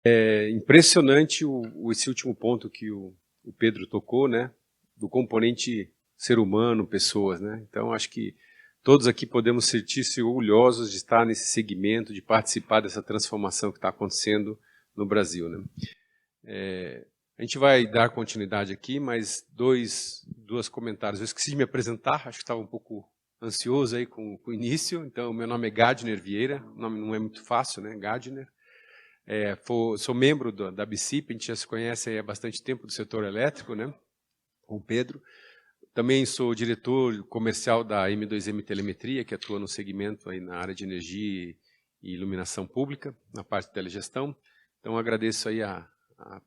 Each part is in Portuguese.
É impressionante esse último ponto que o Pedro tocou, né, do componente ser humano, pessoas, né? Então, acho que todos aqui podemos sentir-se orgulhosos de estar nesse segmento, de participar dessa transformação que está acontecendo no Brasil, né? A gente vai dar continuidade aqui, mas dois comentários. Eu esqueci de me apresentar, acho que estava um pouco ansioso aí com o início. Então, meu nome é Gadner Vieira, o nome não é muito fácil, né? Gadner. Sou membro da BCIP, a gente já se conhece aí há bastante tempo do setor elétrico, né? Com o Pedro. Também sou diretor comercial da M2M Telemetria, que atua no segmento aí na área de energia e iluminação pública, na parte de telegestão. Então, agradeço aí a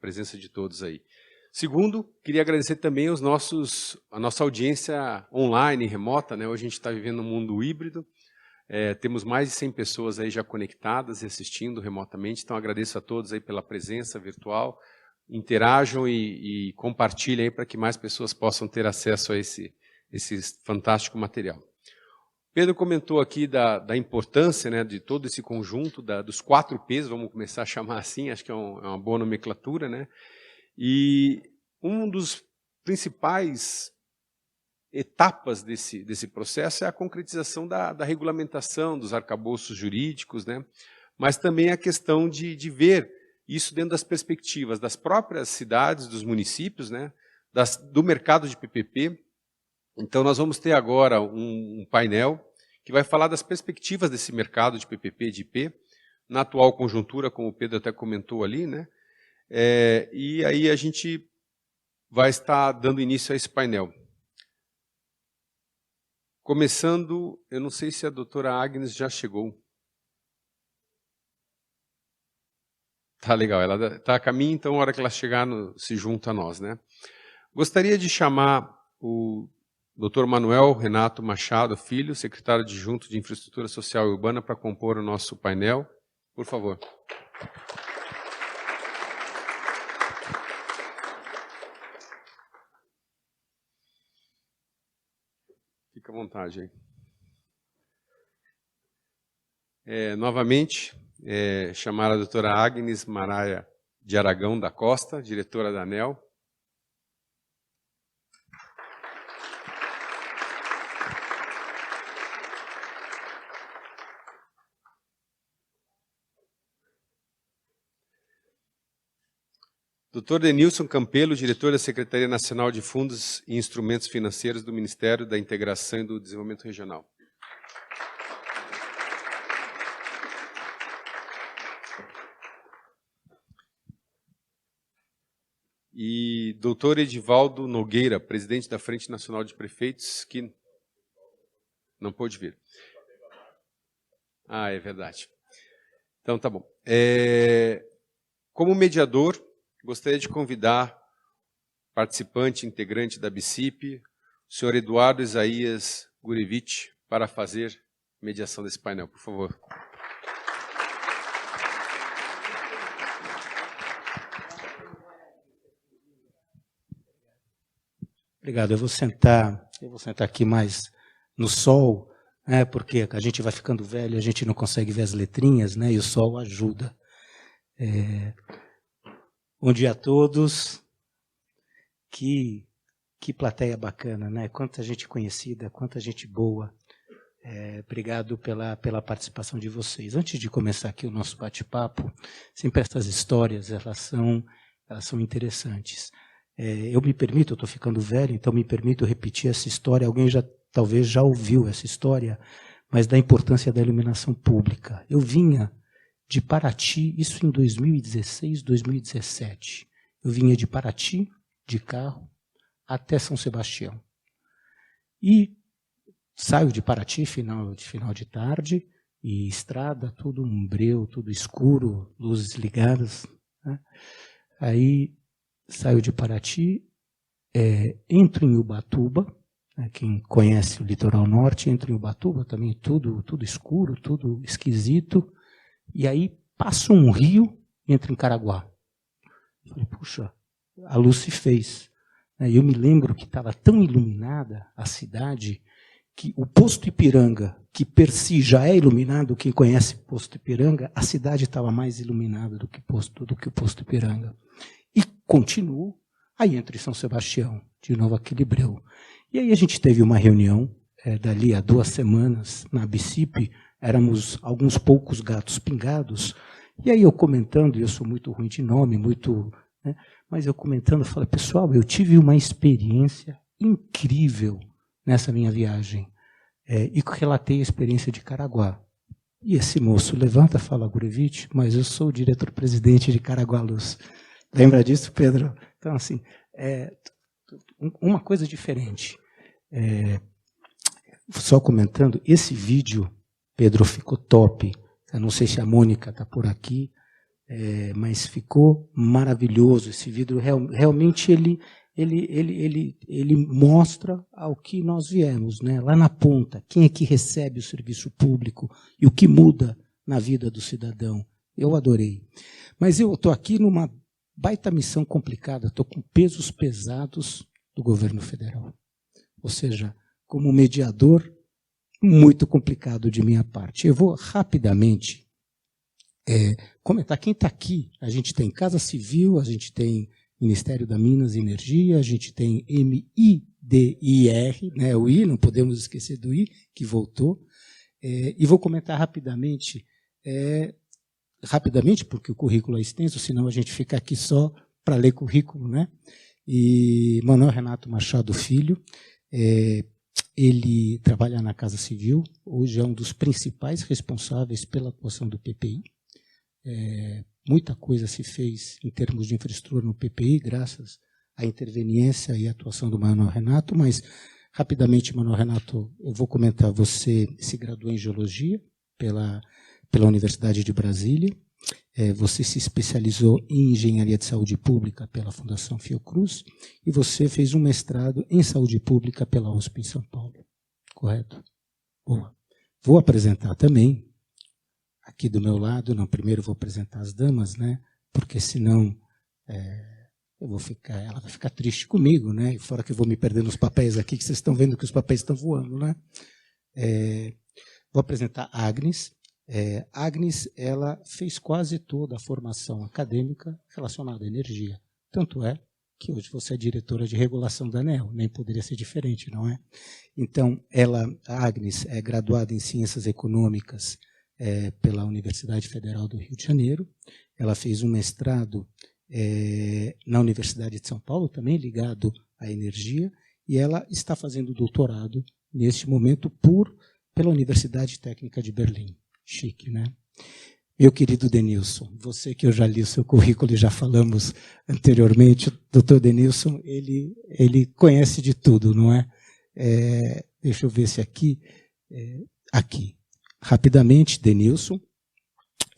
presença de todos aí. Segundo, queria agradecer também a nossa audiência online, remota, né? Hoje a gente está vivendo um mundo híbrido. Temos mais de 100 pessoas aí já conectadas e assistindo remotamente, então agradeço a todos aí pela presença virtual. Interajam e compartilhem aí para que mais pessoas possam ter acesso a esse fantástico material. Pedro comentou aqui da importância, né, de todo esse conjunto, dos 4 P's, vamos começar a chamar assim, acho que é uma boa nomenclatura, né? E um dos principais etapas desse processo é a concretização da regulamentação, dos arcabouços jurídicos, né? Mas também a questão de ver isso dentro das perspectivas das próprias cidades, dos municípios, né? Do mercado de PPP. Então, nós vamos ter agora um painel que vai falar das perspectivas desse mercado de PPP e de IP, na atual conjuntura, como o Pedro até comentou ali, né? E aí a gente vai estar dando início a esse painel. Começando, eu não sei se a doutora Agnes já chegou. Tá legal, ela está a caminho, então, na hora que ela chegar, se junta a nós, né? Gostaria de chamar o Dr. Manuel Renato Machado Filho, secretário adjunto de Infraestrutura Social e Urbana, para compor o nosso painel. Por favor. Fica à vontade aí. Novamente, chamar a doutora Agnes Maraia de Aragão da Costa, diretora da ANEEL. Dr. Denilson Campelo, diretor da Secretaria Nacional de Fundos e Instrumentos Financeiros do Ministério da Integração e do Desenvolvimento Regional. E Dr. Edivaldo Nogueira, presidente da Frente Nacional de Prefeitos, que não pôde vir. Ah, é verdade. Então, tá bom. Como mediador, gostaria de convidar o participante integrante da BCIP, o senhor Eduardo Isaías Gurevich, para fazer mediação desse painel, por favor. Obrigado. Eu vou sentar aqui mais no sol, né, porque a gente vai ficando velho, a gente não consegue ver as letrinhas, né, e o sol ajuda. Bom dia a todos. Que plateia bacana, né? Quanta gente conhecida, quanta gente boa. Obrigado pela participação de vocês. Antes de começar aqui o nosso bate-papo, sempre essas histórias, elas são interessantes. Eu estou ficando velho, então me permito repetir essa história. Alguém talvez já ouviu essa história, mas da importância da iluminação pública. Eu vinha de Paraty, isso em 2016, 2017. Eu vinha de Paraty, de carro, até São Sebastião. E saio de Paraty, final de tarde, e estrada, tudo um breu, tudo escuro, luzes ligadas, né? Aí saio de Paraty, entro em Ubatuba, né? Quem conhece o litoral norte, entro em Ubatuba também, tudo escuro, tudo esquisito, e aí passo um rio e entro em Caraguá. Falei, puxa, a luz se fez. Eu me lembro que estava tão iluminada a cidade que o posto Ipiranga, que per si já é iluminado, quem conhece o posto Ipiranga, a cidade estava mais iluminada do que o posto Ipiranga. E continuou, aí entra São Sebastião, de novo aquele breu. E aí a gente teve uma reunião, dali a 2 semanas, na Bicipe, éramos alguns poucos gatos pingados, e aí eu comentando, e eu sou muito ruim de nome, né, mas eu comentando, falei, pessoal, eu tive uma experiência incrível nessa minha viagem, e relatei a experiência de Caraguá. E esse moço levanta e fala, Gurevitch, mas eu sou o diretor-presidente de Caraguá Luz. Lembra disso, Pedro? Então, assim, uma coisa diferente. Só comentando, esse vídeo, Pedro, ficou top. Eu não sei se a Mônica está por aqui, mas ficou maravilhoso. Esse vídeo realmente ele mostra ao que nós viemos, né? Lá na ponta, quem é que recebe o serviço público e o que muda na vida do cidadão. Eu adorei. Mas eu estou aqui numa baita missão complicada, estou com pesos pesados do governo federal. Ou seja, como mediador, muito complicado de minha parte. Eu vou rapidamente comentar. Quem está aqui, a gente tem Casa Civil, a gente tem Ministério da Minas e Energia, a gente tem MIDIR, né, o I, não podemos esquecer do I, que voltou. E vou comentar rapidamente, porque o currículo é extenso, senão a gente fica aqui só para ler currículo, né? E Manuel Renato Machado Filho, ele trabalha na Casa Civil, hoje é um dos principais responsáveis pela atuação do PPI. Muita coisa se fez em termos de infraestrutura no PPI, graças à interveniência e atuação do Manuel Renato, mas, rapidamente, Manuel Renato, eu vou comentar, você se graduou em Geologia pela Universidade de Brasília, você se especializou em Engenharia de Saúde Pública pela Fundação Fiocruz e você fez um mestrado em Saúde Pública pela USP em São Paulo. Correto? Boa. Vou apresentar também, aqui do meu lado, não, primeiro vou apresentar as damas, né? Porque senão ela vai ficar triste comigo, né? E fora que eu vou me perder nos papéis aqui, que vocês estão vendo que os papéis estão voando, né? Vou apresentar a Agnes. Agnes, ela fez quase toda a formação acadêmica relacionada à energia. Tanto é que hoje você é diretora de regulação da ANEEL, nem poderia ser diferente, não é? Então, a Agnes é graduada em Ciências Econômicas pela Universidade Federal do Rio de Janeiro. Ela fez um mestrado na Universidade de São Paulo, também ligado à energia, e ela está fazendo doutorado, neste momento, pela Universidade Técnica de Berlim. Chique, né? Meu querido Denilson, você que eu já li o seu currículo e já falamos anteriormente, o doutor Denilson, ele conhece de tudo, não é? Deixa eu ver se aqui. Rapidamente, Denilson,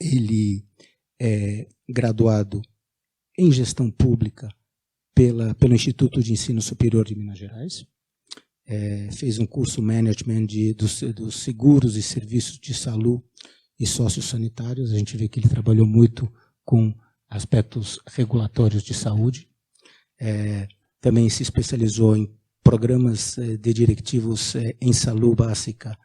ele é graduado em Gestão Pública pelo Instituto de Ensino Superior de Minas Gerais, fez um curso Management dos Seguros e Serviços de Saúde e Sociossanitários. A gente vê que ele trabalhou muito com aspectos regulatórios de saúde. Também se especializou em programas de directivos em saúde básica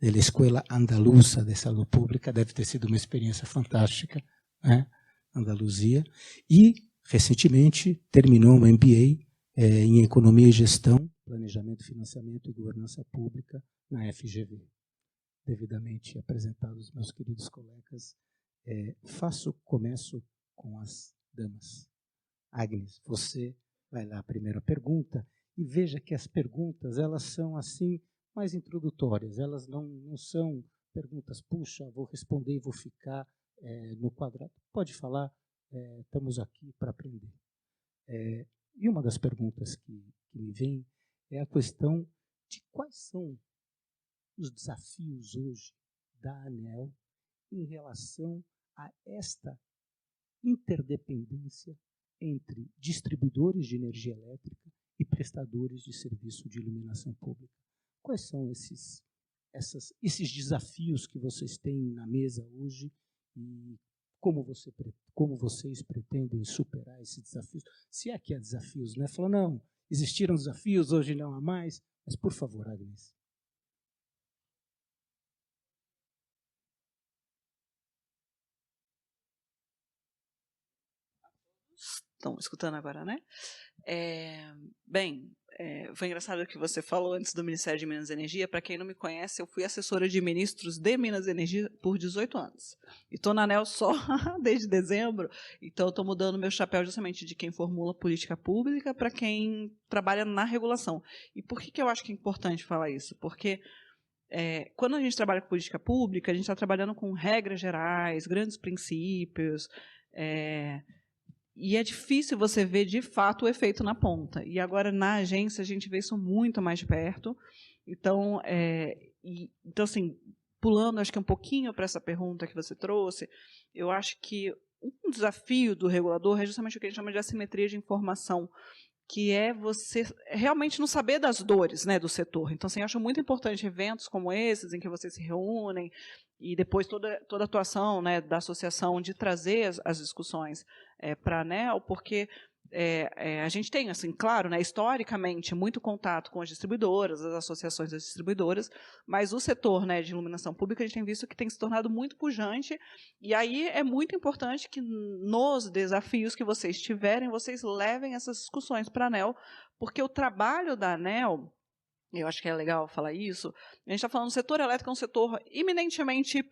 da Escola Andaluza de Saúde Pública. Deve ter sido uma experiência fantástica, né? Andaluzia. E, recentemente, terminou um MBA em Economia e Gestão, Planejamento, Financiamento e Governança Pública na FGV. Devidamente apresentados, meus queridos colegas, começo com as damas. Agnes, você vai lá a primeira pergunta e veja que as perguntas elas são assim mais introdutórias, elas não são perguntas, puxa, vou responder e vou ficar no quadrado. Pode falar, estamos aqui para aprender. E uma das perguntas que me vem é a questão de quais são os desafios hoje da ANEEL em relação a esta interdependência entre distribuidores de energia elétrica e prestadores de serviço de iluminação pública. Quais são esses desafios que vocês têm na mesa hoje e como vocês pretendem superar esses desafios? Se é que há desafios, né? Falou, não, existiram desafios, hoje não há mais, mas, por favor, Agnes. estão escutando agora, né? Foi engraçado o que você falou antes do Ministério de Minas e Energia. Para quem não me conhece, eu fui assessora de ministros de Minas e Energia por 18 anos. E estou na ANEEL só desde dezembro, então estou mudando meu chapéu justamente de quem formula política pública para quem trabalha na regulação. E por que eu acho que é importante falar isso? Porque quando a gente trabalha com política pública, a gente está trabalhando com regras gerais, grandes princípios, e é difícil você ver, de fato, o efeito na ponta. E agora, na agência, a gente vê isso muito mais de perto. Então, assim, pulando, acho que um pouquinho para essa pergunta que você trouxe, eu acho que um desafio do regulador é justamente o que a gente chama de assimetria de informação, que é você realmente não saber das dores, né, do setor. Então, assim, eu acho muito importante eventos como esses, em que vocês se reúnem, e depois toda a atuação, né, da associação de trazer as discussões para a ANEEL, porque a gente tem, assim, claro, né, historicamente, muito contato com as distribuidoras, as associações das distribuidoras, mas o setor, né, de iluminação pública, a gente tem visto que tem se tornado muito pujante, e aí é muito importante que nos desafios que vocês tiverem, vocês levem essas discussões para a ANEEL, porque o trabalho da ANEEL, eu acho que é legal falar isso, a gente está falando do setor elétrico, é um setor eminentemente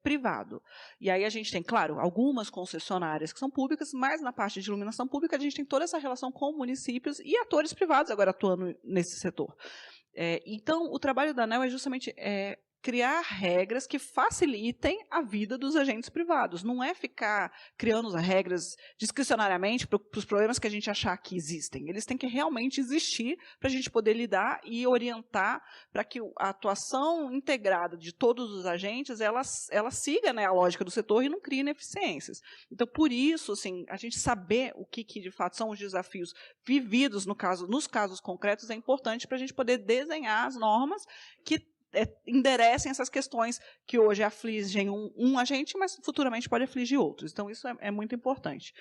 privado. E aí a gente tem, claro, algumas concessionárias que são públicas, mas na parte de iluminação pública a gente tem toda essa relação com municípios e atores privados agora atuando nesse setor. Então, o trabalho da ANEEL é justamente criar regras que facilitem a vida dos agentes privados. Não é ficar criando as regras discricionariamente para os problemas que a gente achar que existem. Eles têm que realmente existir para a gente poder lidar e orientar para que a atuação integrada de todos os agentes ela siga, né, a lógica do setor e não crie ineficiências. Então, por isso, assim, a gente saber o que de fato são os desafios vividos nos casos concretos é importante para a gente poder desenhar as normas que enderecem essas questões que hoje afligem um agente, mas futuramente pode afligir outros. Então, isso é muito importante.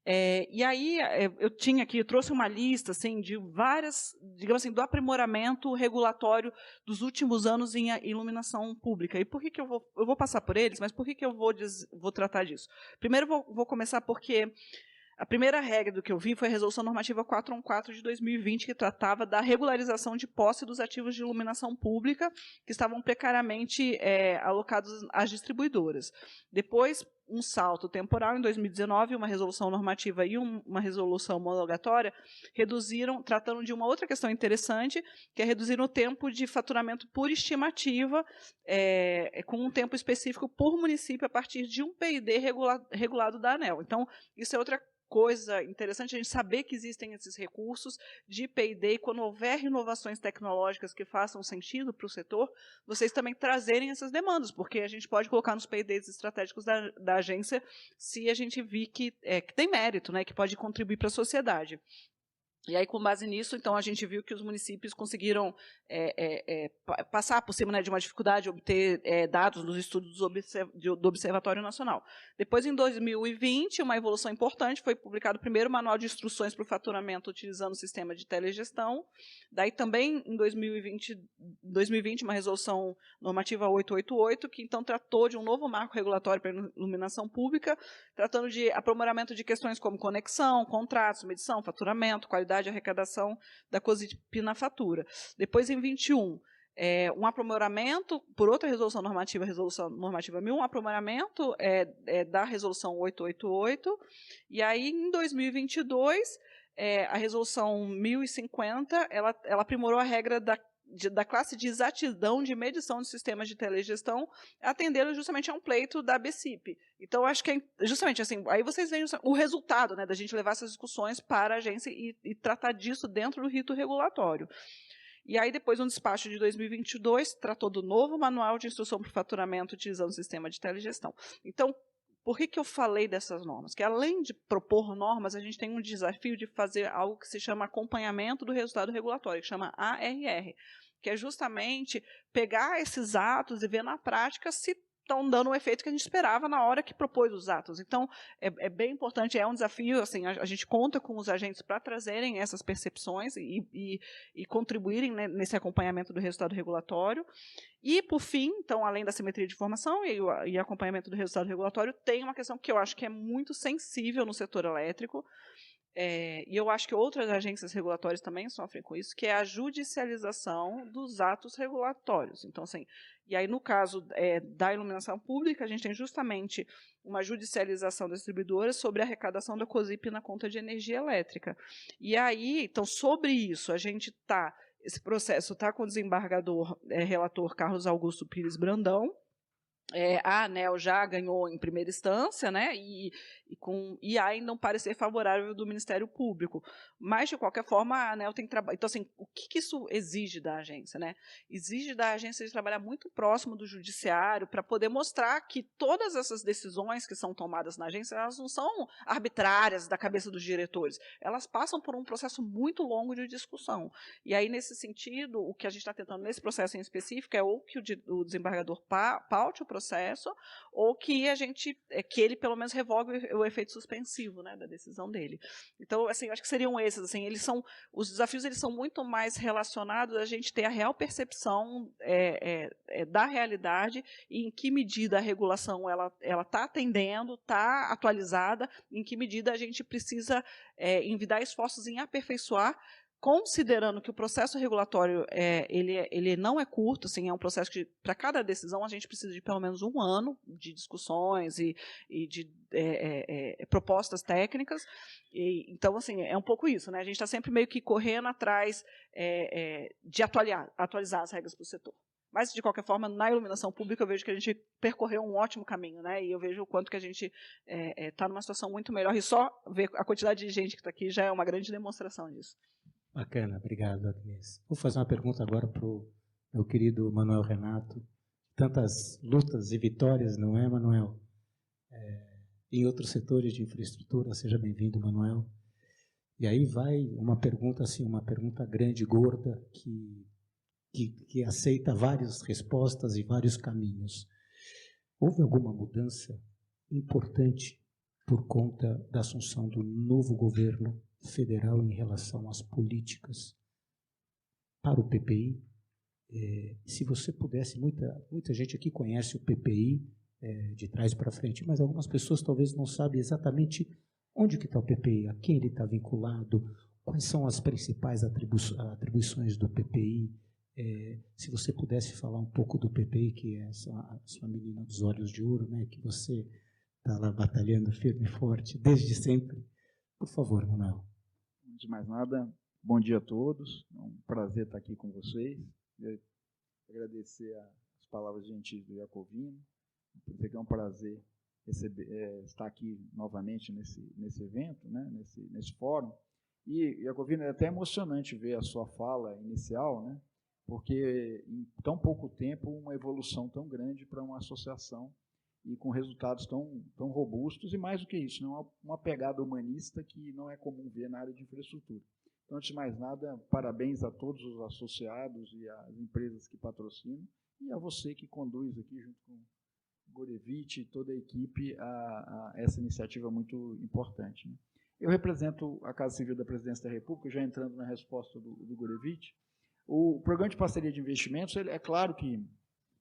E aí, eu trouxe uma lista assim, de várias, digamos assim, do aprimoramento regulatório dos últimos anos em iluminação pública. E por que eu vou passar por eles, mas por que eu vou tratar disso? Primeiro, vou começar porque a primeira regra do que eu vi foi a Resolução Normativa 414 de 2020, que tratava da regularização de posse dos ativos de iluminação pública que estavam precariamente alocados às distribuidoras. Depois, um salto temporal, em 2019, uma resolução normativa e uma resolução homologatória tratando de uma outra questão interessante, que é reduzir o tempo de faturamento por estimativa, com um tempo específico por município, a partir de um PID regulado da ANEEL. Então, isso é outra coisa interessante a gente saber que existem esses recursos de P&D, e quando houver inovações tecnológicas que façam sentido para o setor, vocês também trazerem essas demandas, porque a gente pode colocar nos P&Ds estratégicos da agência se a gente vir que tem mérito, né, que pode contribuir para a sociedade. E aí, com base nisso, então, a gente viu que os municípios conseguiram passar por cima, né, de uma dificuldade de obter dados dos estudos do Observatório Nacional. Depois, em 2020, uma evolução importante, foi publicado o primeiro manual de instruções para o faturamento utilizando o sistema de telegestão. Daí, também, em 2020, uma resolução normativa 888, que, então, tratou de um novo marco regulatório para a iluminação pública, tratando de aprimoramento de questões como conexão, contratos, medição, faturamento, qualidade de arrecadação da COSIP na fatura. Depois, em 21, um aprimoramento, por outra resolução normativa 1000, um aprimoramento da resolução 888, e aí, em 2022, a resolução 1050, ela aprimorou a regra da classe de exatidão de medição de sistemas de telegestão, atendendo justamente a um pleito da BCIP. Então, acho que justamente assim, aí vocês veem o resultado, né, da gente levar essas discussões para a agência e tratar disso dentro do rito regulatório. E aí, depois, um despacho de 2022 tratou do novo manual de instrução para o faturamento utilizando o sistema de telegestão. Então, por que eu falei dessas normas? Que além de propor normas, a gente tem um desafio de fazer algo que se chama acompanhamento do resultado regulatório, que chama ARR, que é justamente pegar esses atos e ver na prática se estão dando o efeito que a gente esperava na hora que propôs os atos. Então, é bem importante, é um desafio, assim, a gente conta com os agentes para trazerem essas percepções e contribuírem, né, nesse acompanhamento do resultado regulatório. E, por fim, então, além da simetria de informação e acompanhamento do resultado regulatório, tem uma questão que eu acho que é muito sensível no setor elétrico, e eu acho que outras agências regulatórias também sofrem com isso, que é a judicialização dos atos regulatórios. Então, assim, e aí no caso da iluminação pública, a gente tem justamente uma judicialização das distribuidoras sobre a arrecadação da COSIP na conta de energia elétrica. E aí, então, sobre isso, a gente esse processo está com o desembargador relator Carlos Augusto Pires Brandão. A ANEEL já ganhou em primeira instância, né, e há ainda um parecer favorável do Ministério Público. Mas, de qualquer forma, a ANEEL tem que trabalhar. Então, assim, o que isso exige da agência? Né? Exige da agência de trabalhar muito próximo do judiciário para poder mostrar que todas essas decisões que são tomadas na agência, elas não são arbitrárias da cabeça dos diretores. Elas passam por um processo muito longo de discussão. E aí, nesse sentido, o que a gente está tentando nesse processo em específico é ou que o desembargador paute o processo, ou que ele pelo menos revogue o efeito suspensivo, né, da decisão dele. Então, assim, eu acho que seriam esses, assim, os desafios eles são muito mais relacionados a gente ter a real percepção da realidade e em que medida a regulação ela está atendendo, está atualizada, em que medida a gente precisa envidar esforços em aperfeiçoar, considerando que o processo regulatório ele não é curto, assim, é um processo que, para cada decisão, a gente precisa de pelo menos 1 ano de discussões e de propostas técnicas. Então, assim, é um pouco isso, né? A gente está sempre meio que correndo atrás de atualizar as regras para o setor. Mas, de qualquer forma, na iluminação pública, eu vejo que a gente percorreu um ótimo caminho, né? E eu vejo o quanto que a gente está numa situação muito melhor. E só ver a quantidade de gente que está aqui já é uma grande demonstração disso. Bacana, obrigado, Agnès. Vou fazer uma pergunta agora para o meu querido Manuel Renato. Tantas lutas e vitórias, não é, Manuel? Em outros setores de infraestrutura, seja bem-vindo, Manuel. E aí vai uma pergunta assim, uma pergunta grande, gorda, que aceita várias respostas e vários caminhos. Houve alguma mudança importante por conta da assunção do novo governo federal em relação às políticas para o PPI? Se você pudesse, muita gente aqui conhece o PPI de trás para frente, mas algumas pessoas talvez não sabem exatamente onde que está o PPI, a quem ele está vinculado, quais são as principais atribuições do PPI. Se você pudesse falar um pouco do PPI, que é a sua menina dos olhos de ouro, né, que você está lá batalhando firme e forte desde sempre. Por favor, Manuel. Antes de mais nada, bom dia a todos. É um prazer estar aqui com vocês. Eu agradecer as palavras gentis do Jacovino. É um prazer estar aqui novamente nesse evento, né, nesse fórum. E, Jacovino, é até emocionante ver a sua fala inicial, né, porque em tão pouco tempo uma evolução tão grande para uma associação e com resultados tão robustos, e mais do que isso, uma pegada humanista que não é comum ver na área de infraestrutura. Então, antes de mais nada, parabéns a todos os associados e às empresas que patrocinam, e a você que conduz aqui, junto com o Gorevitch e toda a equipe, a essa iniciativa muito importante. Né? Eu represento a Casa Civil da Presidência da República, já entrando na resposta do Gorevitch. O Programa de Parceria de Investimentos, é claro que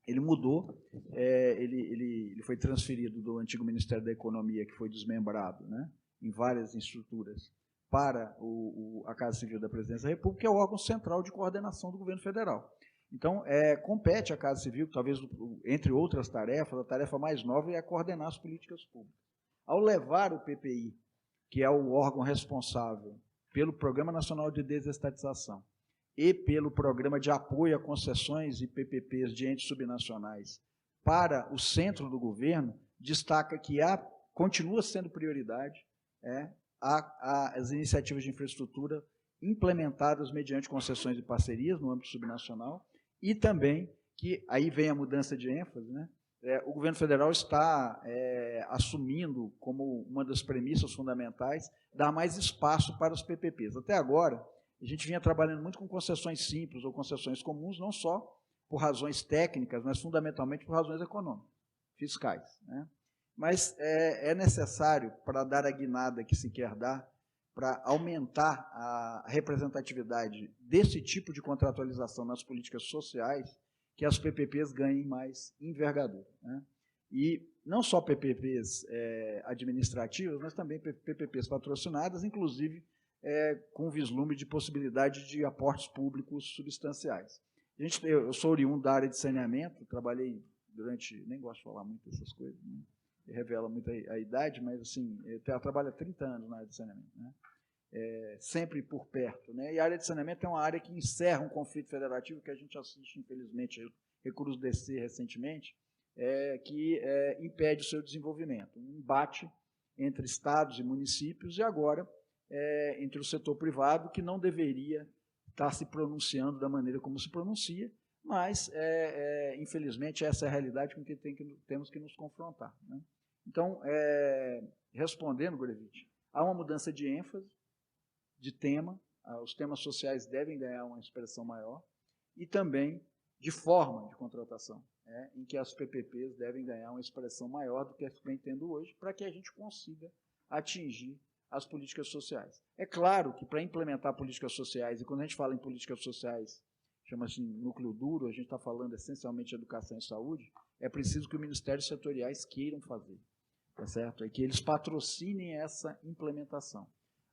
ele mudou, ele foi transferido do antigo Ministério da Economia, que foi desmembrado, né, em várias estruturas, para a Casa Civil da Presidência da República, que é o órgão central de coordenação do governo federal. Então, compete à Casa Civil, talvez, entre outras tarefas, a tarefa mais nova é coordenar as políticas públicas. Ao levar o PPI, que é o órgão responsável pelo Programa Nacional de Desestatização, e pelo Programa de Apoio a Concessões e PPPs de entes subnacionais para o centro do governo, destaca que continua sendo prioridade as iniciativas de infraestrutura implementadas mediante concessões e parcerias no âmbito subnacional, e também que, aí vem a mudança de ênfase, né? O governo federal está assumindo como uma das premissas fundamentais dar mais espaço para os PPPs. Até agora, a gente vinha trabalhando muito com concessões simples ou concessões comuns, não só por razões técnicas, mas fundamentalmente por razões econômicas, fiscais, né? Mas é necessário, para dar a guinada que se quer dar, para aumentar a representatividade desse tipo de contratualização nas políticas sociais, que as PPPs ganhem mais envergadura, né? E não só PPPs administrativas, mas também PPPs patrocinadas, inclusive com vislumbre de possibilidade de aportes públicos substanciais. Eu sou oriundo da área de saneamento, trabalhei durante, nem gosto de falar muito dessas coisas, né? Revela muito a idade, mas assim, eu trabalho há 30 anos na área de saneamento, né? Sempre por perto, né? E a área de saneamento é uma área que encerra um conflito federativo que a gente assiste, infelizmente, Recurso DC recentemente, que impede o seu desenvolvimento. Um embate entre estados e municípios e agora entre o setor privado, que não deveria estar se pronunciando da maneira como se pronuncia, mas, infelizmente, essa é a realidade com que temos que nos confrontar, né? Então, respondendo, Gurevitch, há uma mudança de ênfase, de tema, os temas sociais devem ganhar uma expressão maior, e também de forma de contratação, em que as PPPs devem ganhar uma expressão maior do que as que vem tendo hoje, para que a gente consiga atingir as políticas sociais. É claro que para implementar políticas sociais, e quando a gente fala em políticas sociais, chama-se núcleo duro, a gente está falando essencialmente de educação e saúde, é preciso que os ministérios setoriais queiram fazer, tá certo? É que eles patrocinem essa implementação.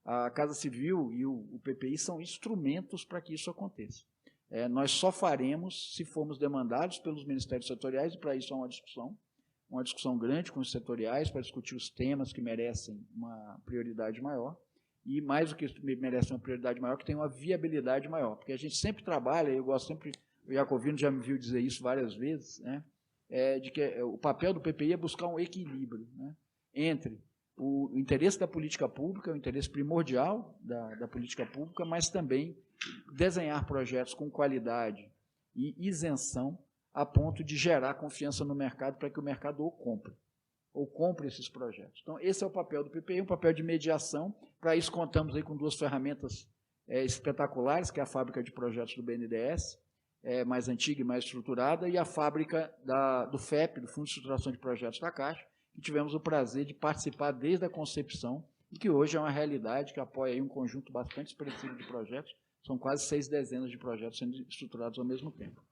A Casa Civil e o PPI são instrumentos para que isso aconteça. Nós só faremos se formos demandados pelos ministérios setoriais, e para isso há uma discussão grande com os setoriais, para discutir os temas que merecem uma prioridade maior, e mais do que merecem uma prioridade maior, que tem uma viabilidade maior, porque a gente sempre trabalha, eu gosto sempre, o Jacovino já me viu dizer isso várias vezes, né, de que o papel do PPI é buscar um equilíbrio, né, entre o interesse da política pública, o interesse primordial da política pública, mas também desenhar projetos com qualidade e isenção a ponto de gerar confiança no mercado para que o mercado ou compre esses projetos. Então, esse é o papel do PPI, um papel de mediação. Para isso, contamos aí com duas ferramentas espetaculares, que é a fábrica de projetos do BNDES, mais antiga e mais estruturada, e a fábrica do FEP, do Fundo de Estruturação de Projetos da Caixa, que tivemos o prazer de participar desde a concepção, e que hoje é uma realidade que apoia aí um conjunto bastante expressivo de projetos. São quase 6 dezenas de projetos sendo estruturados ao mesmo tempo.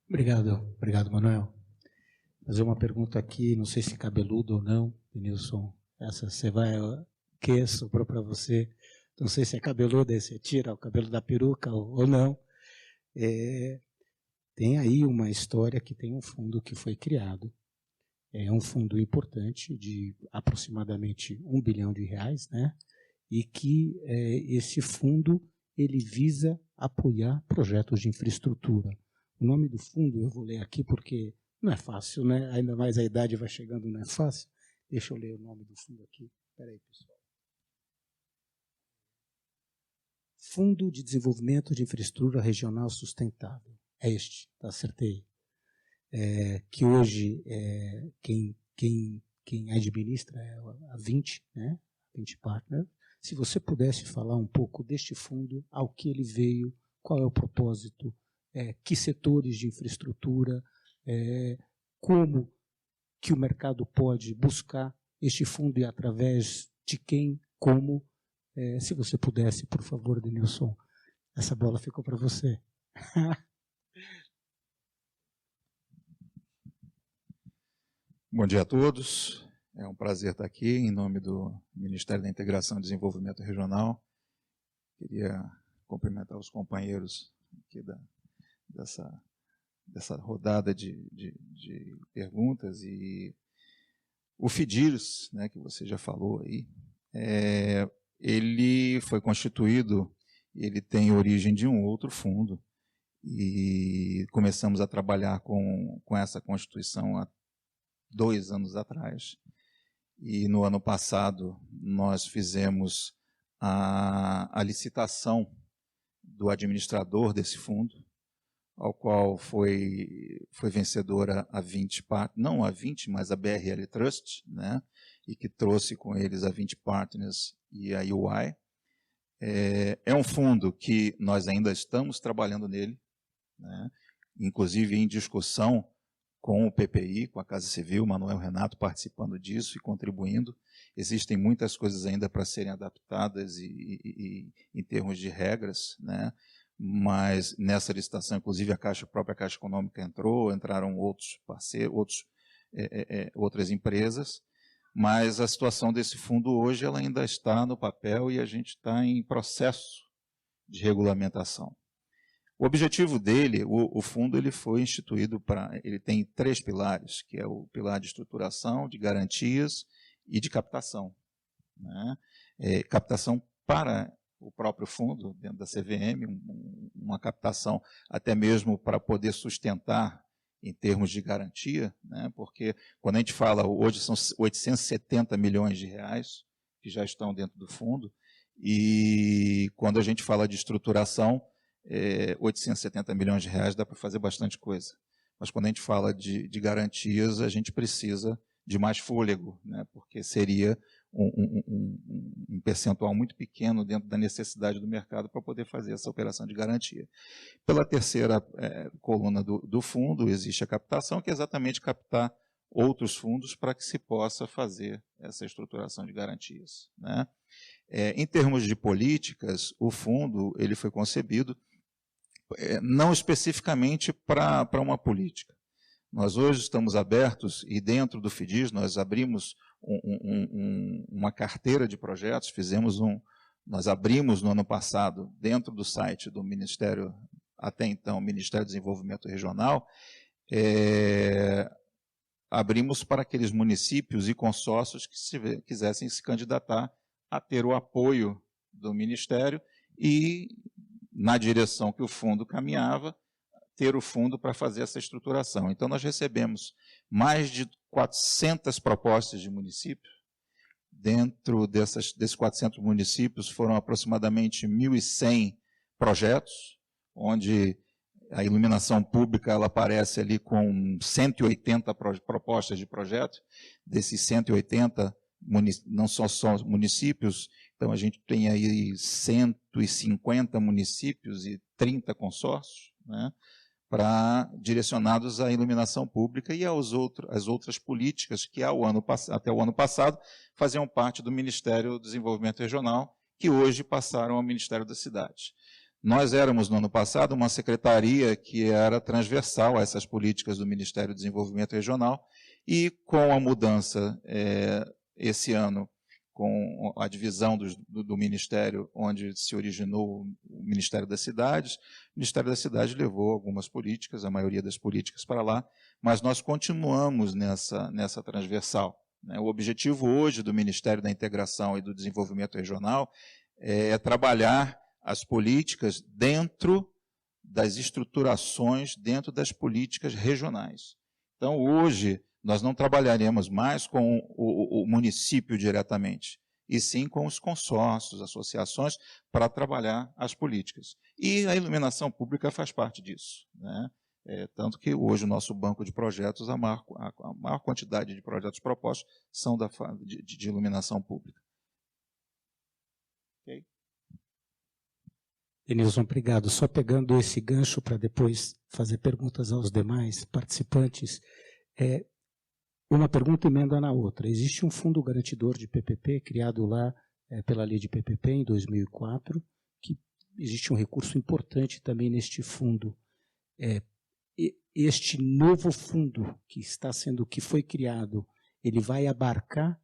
Obrigado, Manuel. Vou fazer uma pergunta aqui, não sei se é cabeludo ou não, Denilson. Essa você vai, que sobrou para você. Não sei se é cabeludo, aí você tira o cabelo da peruca ou não. Tem aí uma história que tem um fundo que foi criado. É um fundo importante de aproximadamente R$1 bilhão, né? E que esse fundo ele visa apoiar projetos de infraestrutura. O nome do fundo eu vou ler aqui porque não é fácil, né? Ainda mais a idade vai chegando, não é fácil. Deixa eu ler o nome do fundo aqui. Espera aí, pessoal. Fundo de Desenvolvimento de Infraestrutura Regional Sustentável. É este, tá, acertei. Que hoje quem administra é a 20, né? 20 Partner. Se você pudesse falar um pouco deste fundo, ao que ele veio, qual é o propósito, que setores de infraestrutura, como que o mercado pode buscar este fundo e através de quem, como. Se você pudesse, por favor, Denilson, essa bola ficou para você. Bom dia a todos. É um prazer estar aqui em nome do Ministério da Integração e Desenvolvimento Regional. Queria cumprimentar os companheiros aqui dessa rodada de perguntas. E o FIDIRS, né, que você já falou aí, ele foi constituído, ele tem origem de um outro fundo, e começamos a trabalhar com essa constituição há 2 anos atrás. E no ano passado nós fizemos a licitação do administrador desse fundo, ao qual foi vencedora a 20, não a 20, mas a BRL Trust, né, e que trouxe com eles a 20 Partners e a UI. É um fundo que nós ainda estamos trabalhando nele, né, inclusive em discussão com o PPI, com a Casa Civil, Manuel Renato participando disso e contribuindo. Existem muitas coisas ainda para serem adaptadas e em termos de regras, né? Mas nessa licitação, inclusive, a própria Caixa Econômica entraram outros parceiros, outras empresas, mas a situação desse fundo hoje ela ainda está no papel e a gente está em processo de regulamentação. O objetivo dele, o fundo, ele foi instituído ele tem 3 pilares, que é o pilar de estruturação, de garantias e de captação, né? Captação para o próprio fundo, dentro da CVM, uma captação até mesmo para poder sustentar em termos de garantia, né? Porque quando a gente fala, hoje são 870 milhões de reais que já estão dentro do fundo, e quando a gente fala de estruturação, 870 milhões de reais dá para fazer bastante coisa. Mas quando a gente fala de garantias, a gente precisa de mais fôlego, né? Porque seria um percentual muito pequeno dentro da necessidade do mercado para poder fazer essa operação de garantia. Pela terceira coluna do fundo, existe a captação, que é exatamente captar outros fundos para que se possa fazer essa estruturação de garantias, né? Em termos de políticas, o fundo ele foi concebido não especificamente para uma política. Nós hoje estamos abertos, e dentro do FIDIS nós abrimos uma carteira de projetos, nós abrimos no ano passado, dentro do site do Ministério, até então, Ministério do Desenvolvimento Regional, abrimos para aqueles municípios e consórcios que quisessem se candidatar a ter o apoio do Ministério e, na direção que o fundo caminhava, ter o fundo para fazer essa estruturação. Então, nós recebemos mais de 400 propostas de municípios. Dentro desses 400 municípios, foram aproximadamente 1.100 projetos, onde a iluminação pública ela aparece ali com 180 propostas de projeto. Desses 180, não são só municípios, então a gente tem aí 150 municípios e 30 consórcios, né, direcionados à iluminação pública e às outras políticas que até o ano passado faziam parte do Ministério do Desenvolvimento Regional, que hoje passaram ao Ministério das Cidades. Nós éramos, no ano passado, uma secretaria que era transversal a essas políticas do Ministério do Desenvolvimento Regional, e com a mudança esse ano, com a divisão do Ministério, onde se originou o Ministério das Cidades, o Ministério das Cidades levou algumas políticas, a maioria das políticas para lá, mas nós continuamos nessa transversal, né? O objetivo hoje do Ministério da Integração e do Desenvolvimento Regional é trabalhar as políticas dentro das estruturações, dentro das políticas regionais. Então, hoje, nós não trabalharemos mais com o município diretamente, e sim com os consórcios, associações, para trabalhar as políticas. E a iluminação pública faz parte disso, né? Tanto que hoje o nosso banco de projetos, a maior quantidade de projetos propostos são de iluminação pública. Ok? Denilson, obrigado. Só pegando esse gancho para depois fazer perguntas aos demais participantes, uma pergunta emenda na outra. Existe um fundo garantidor de PPP, criado lá pela lei de PPP em 2004, que existe um recurso importante também neste fundo. Este novo fundo que foi criado, ele vai abarcar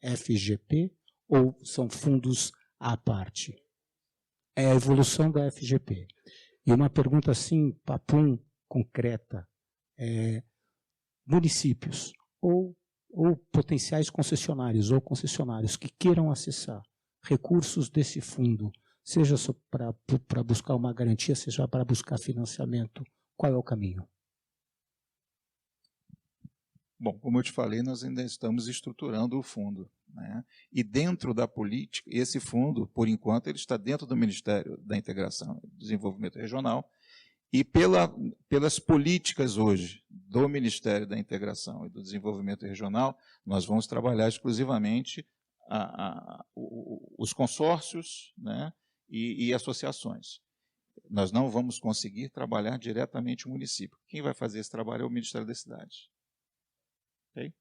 FGP ou são fundos à parte? É a evolução da FGP. E uma pergunta assim, papum, concreta. Municípios ou potenciais concessionários ou concessionários que queiram acessar recursos desse fundo, seja para buscar uma garantia, seja para buscar financiamento, qual é o caminho? Bom, como eu te falei, nós ainda estamos estruturando o fundo, né? E dentro da política, esse fundo, por enquanto, ele está dentro do Ministério da Integração e Desenvolvimento Regional, e pelas políticas hoje do Ministério da Integração e do Desenvolvimento Regional, nós vamos trabalhar exclusivamente os consórcios, né, e associações. nós não vamos conseguir trabalhar diretamente o município. Quem vai fazer esse trabalho é o Ministério das Cidades. Ok?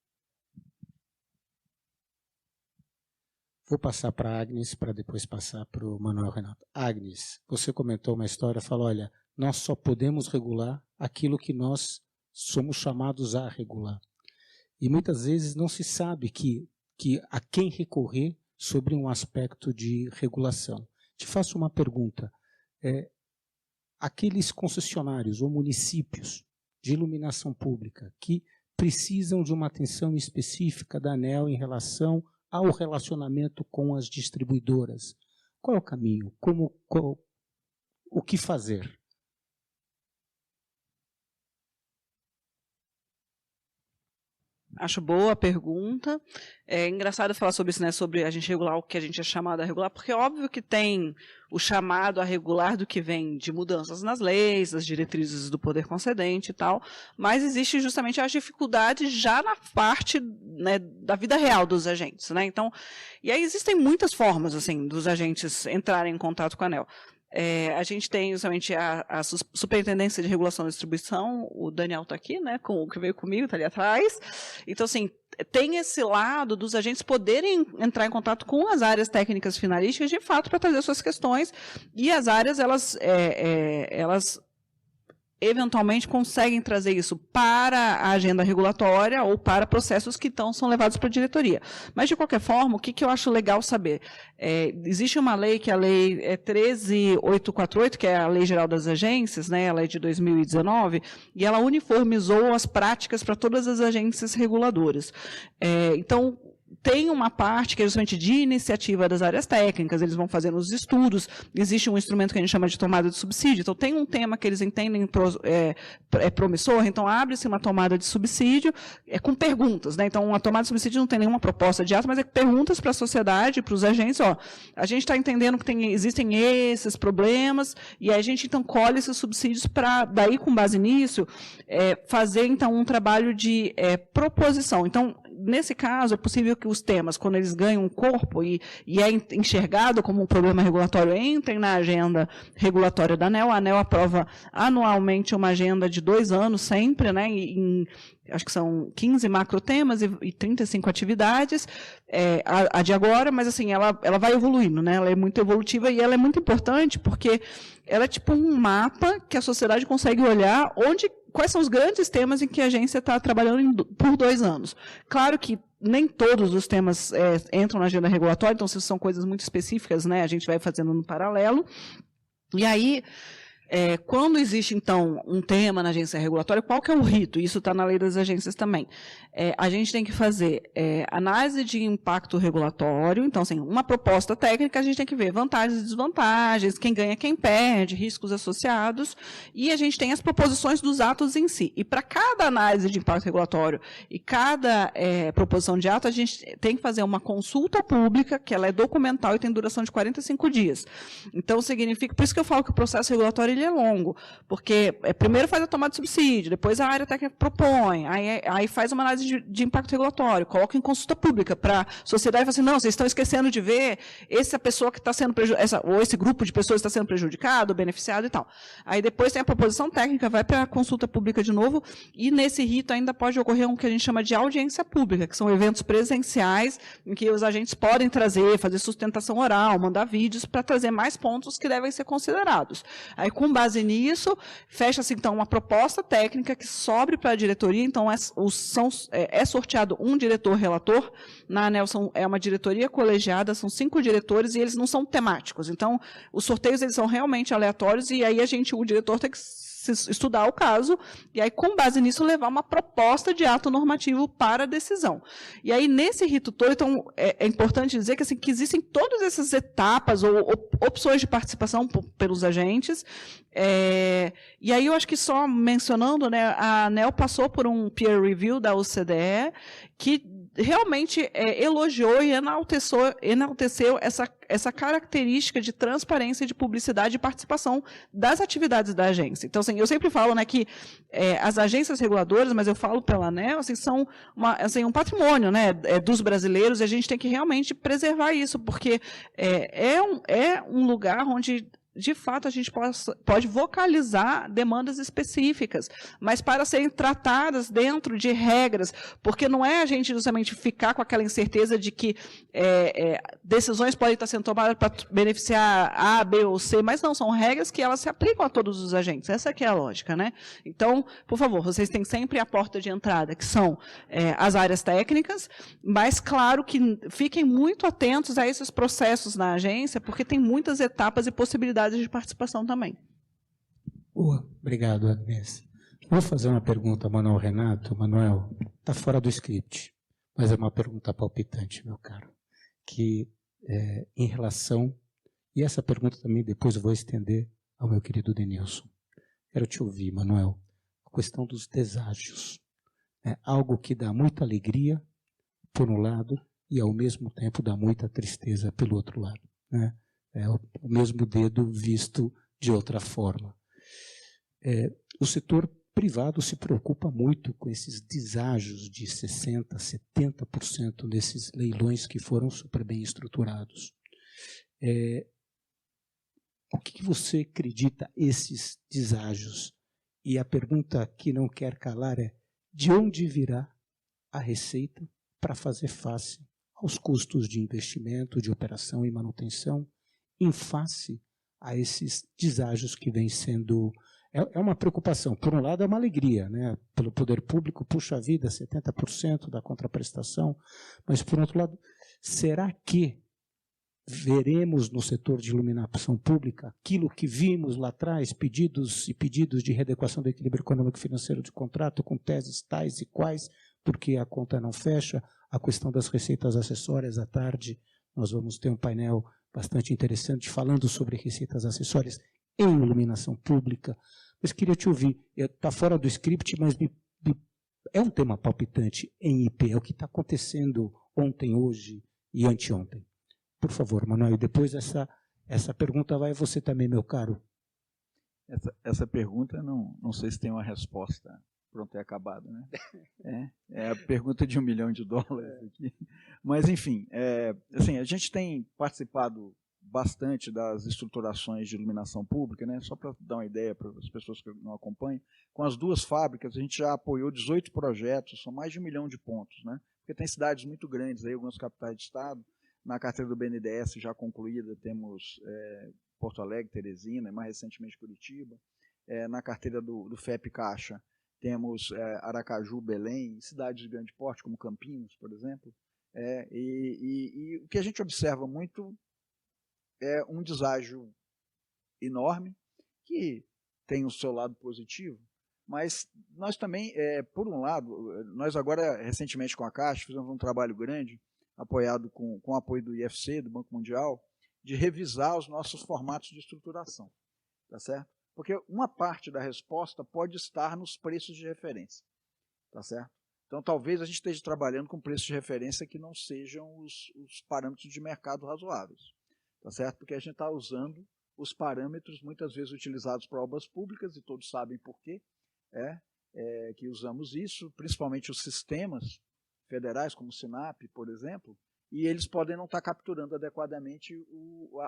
Vou passar para a Agnes, para depois passar para o Manuel Renato. Agnes, você comentou uma história, falou, olha, nós só podemos regular aquilo que nós somos chamados a regular. E muitas vezes não se sabe que a quem recorrer sobre um aspecto de regulação. Te faço uma pergunta. Aqueles concessionários ou municípios de iluminação pública que precisam de uma atenção específica da ANEEL em relação ao relacionamento com as distribuidoras, qual é o caminho? O que fazer? Acho boa a pergunta. É engraçado falar sobre isso, né? Sobre a gente regular o que a gente é chamado a regular, porque é óbvio que tem o chamado a regular do que vem de mudanças nas leis, das diretrizes do poder concedente e tal, mas existe justamente as dificuldades já na parte, né, da vida real dos agentes, né? Então, e aí existem muitas formas assim dos agentes entrarem em contato com a ANEEL. A gente tem justamente a Superintendência de Regulação e Distribuição, o Daniel está aqui, né, com o que veio comigo, está ali atrás. Então, assim, tem esse lado dos agentes poderem entrar em contato com as áreas técnicas finalísticas, de fato, para trazer suas questões, e as áreas, elas eventualmente conseguem trazer isso para a agenda regulatória ou para processos que são levados para a diretoria. Mas, de qualquer forma, o que eu acho legal saber? Existe uma lei, que é a Lei 13.848, que é a Lei Geral das Agências, né, ela é de 2019, e ela uniformizou as práticas para todas as agências reguladoras. Então, tem uma parte que é justamente de iniciativa das áreas técnicas, eles vão fazendo os estudos, existe um instrumento que a gente chama de tomada de subsídio, então tem um tema que eles entendem promissor, então abre-se uma tomada de subsídio com perguntas, né? Então a tomada de subsídio não tem nenhuma proposta de ato, mas é perguntas para a sociedade, para os agentes, a gente está entendendo que existem esses problemas, e aí a gente então colhe esses subsídios para, daí com base nisso, fazer então um trabalho de proposição. Então, nesse caso, é possível que os temas, quando eles ganham um corpo e é enxergado como um problema regulatório, entrem na agenda regulatória da ANEEL. A ANEEL aprova anualmente uma agenda de 2 anos sempre, né, acho que são 15 macrotemas e 35 atividades, a de agora, mas assim, ela vai evoluindo, né, ela é muito evolutiva e ela é muito importante porque ela é tipo um mapa que a sociedade consegue olhar quais são os grandes temas em que a agência está trabalhando por 2 anos. Claro que nem todos os temas entram na agenda regulatória, então se são coisas muito específicas, né, a gente vai fazendo no paralelo. E aí, quando existe, então, um tema na agência regulatória, qual que é o rito? Isso está na lei das agências também. A gente tem que fazer análise de impacto regulatório, então, assim, uma proposta técnica, a gente tem que ver vantagens e desvantagens, quem ganha, quem perde, riscos associados, e a gente tem as proposições dos atos em si. E para cada análise de impacto regulatório e cada proposição de ato, a gente tem que fazer uma consulta pública, que ela é documental e tem duração de 45 dias. Então, significa, por isso que eu falo que o processo regulatório ele é longo, porque primeiro faz a tomada de subsídio, depois a área técnica propõe, aí faz uma análise de impacto regulatório, coloca em consulta pública para a sociedade e fala assim, não, vocês estão esquecendo de ver essa pessoa que está sendo prejudicada, ou esse grupo de pessoas está sendo prejudicado, beneficiado e tal. Aí depois tem a proposição técnica, vai para a consulta pública de novo, e nesse rito ainda pode ocorrer um que a gente chama de audiência pública, que são eventos presenciais em que os agentes podem fazer sustentação oral, mandar vídeos para trazer mais pontos que devem ser considerados. Aí, com base nisso, fecha-se, então, uma proposta técnica que sobe para a diretoria, então é sorteado um diretor-relator, na ANEEL é uma diretoria colegiada, são 5 diretores, e eles não são temáticos, então, os sorteios eles são realmente aleatórios, e aí o diretor tem que estudar o caso, e aí, com base nisso, levar uma proposta de ato normativo para a decisão. E aí, nesse rito todo, então, é importante dizer que, assim, que existem todas essas etapas ou opções de participação pelos agentes, e aí eu acho que só mencionando, né, a ANEEL passou por um peer review da OCDE, que realmente elogiou e enalteceu essa característica de transparência, de publicidade e participação das atividades da agência. Então, assim, eu sempre falo, né, que as agências reguladoras, mas eu falo pela ANEEL, assim, são um patrimônio, né, dos brasileiros, e a gente tem que realmente preservar isso, porque é um lugar onde de fato, a gente pode vocalizar demandas específicas, mas para serem tratadas dentro de regras, porque não é a gente justamente ficar com aquela incerteza de que decisões podem estar sendo tomadas para beneficiar A, B ou C, mas não, são regras que elas se aplicam a todos os agentes. Essa que é a lógica, né? Então, por favor, vocês têm sempre a porta de entrada, que são as áreas técnicas, mas, claro, que fiquem muito atentos a esses processos na agência, porque tem muitas etapas e possibilidades de participação também. Boa, obrigado, Agnes. Vou fazer uma pergunta ao Manuel Renato. Manuel, está fora do script, mas é uma pergunta palpitante, meu caro, que em relação, e essa pergunta também depois eu vou estender ao meu querido Denilson. Quero te ouvir, Manuel, a questão dos deságios. É algo que dá muita alegria, por um lado, e ao mesmo tempo dá muita tristeza pelo outro lado, né? É o mesmo dedo visto de outra forma. O setor privado se preocupa muito com esses deságios de 60%, 70% desses leilões que foram super bem estruturados. O que você acredita esses deságios? E a pergunta que não quer calar é: de onde virá a receita para fazer face aos custos de investimento, de operação e manutenção, em face a esses deságios que vêm sendo... É uma preocupação. Por um lado, é uma alegria, né? Pelo poder público, puxa vida, 70% da contraprestação. Mas, por outro lado, será que veremos no setor de iluminação pública aquilo que vimos lá atrás, pedidos e pedidos de readequação do equilíbrio econômico e financeiro de contrato, com teses tais e quais, porque a conta não fecha, a questão das receitas acessórias à tarde, nós vamos ter um painel bastante interessante falando sobre receitas acessórias em iluminação pública. Mas queria te ouvir, está fora do script, mas é um tema palpitante em IP, é o que está acontecendo ontem, hoje e anteontem. Por favor, Manuel, e depois essa pergunta vai a você também, meu caro. Essa pergunta, não sei se tem uma resposta pronta e acabada, né? É a pergunta de $1 milhão aqui. Mas, enfim, assim, a gente tem participado bastante das estruturações de iluminação pública, né? Só para dar uma ideia para as pessoas que não acompanham, com as duas fábricas a gente já apoiou 18 projetos, são mais de 1 milhão de pontos, né? Porque tem cidades muito grandes, aí, algumas capitais de estado. Na carteira do BNDES já concluída temos Porto Alegre, Teresina, mais recentemente Curitiba. Na carteira do FEP Caixa temos Aracaju, Belém, cidades de grande porte, como Campinas, por exemplo. E o que a gente observa muito é um deságio enorme, que tem o seu lado positivo, mas nós também, por um lado, nós agora, recentemente com a Caixa, fizemos um trabalho grande, apoiado com o apoio do IFC, do Banco Mundial, de revisar os nossos formatos de estruturação, tá certo? Porque uma parte da resposta pode estar nos preços de referência, tá certo? Então, talvez a gente esteja trabalhando com preços de referência que não sejam os parâmetros de mercado razoáveis, tá certo? Porque a gente está usando os parâmetros muitas vezes utilizados para obras públicas, e todos sabem por quê, que usamos isso, principalmente os sistemas federais, como o SINAP, por exemplo, e eles podem não estar capturando adequadamente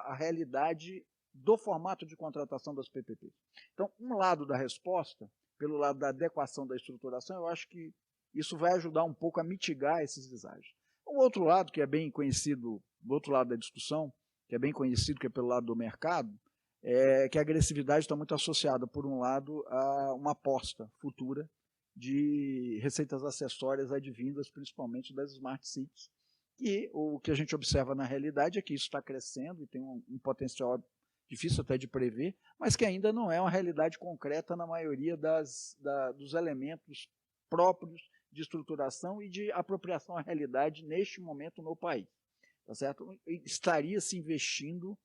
a realidade do formato de contratação das PPPs. Então, um lado da resposta, pelo lado da adequação da estruturação, eu acho que isso vai ajudar um pouco a mitigar esses deságios. O outro lado, que é bem conhecido, do outro lado da discussão, que é bem conhecido, que é pelo lado do mercado, é que a agressividade está muito associada, por um lado, a uma aposta futura de receitas acessórias advindas, principalmente das Smart Cities, e o que a gente observa na realidade é que isso está crescendo e tem um potencial difícil até de prever, mas que ainda não é uma realidade concreta na maioria dos elementos próprios de estruturação e de apropriação à realidade neste momento no país. Tá certo? Estaria se investindo,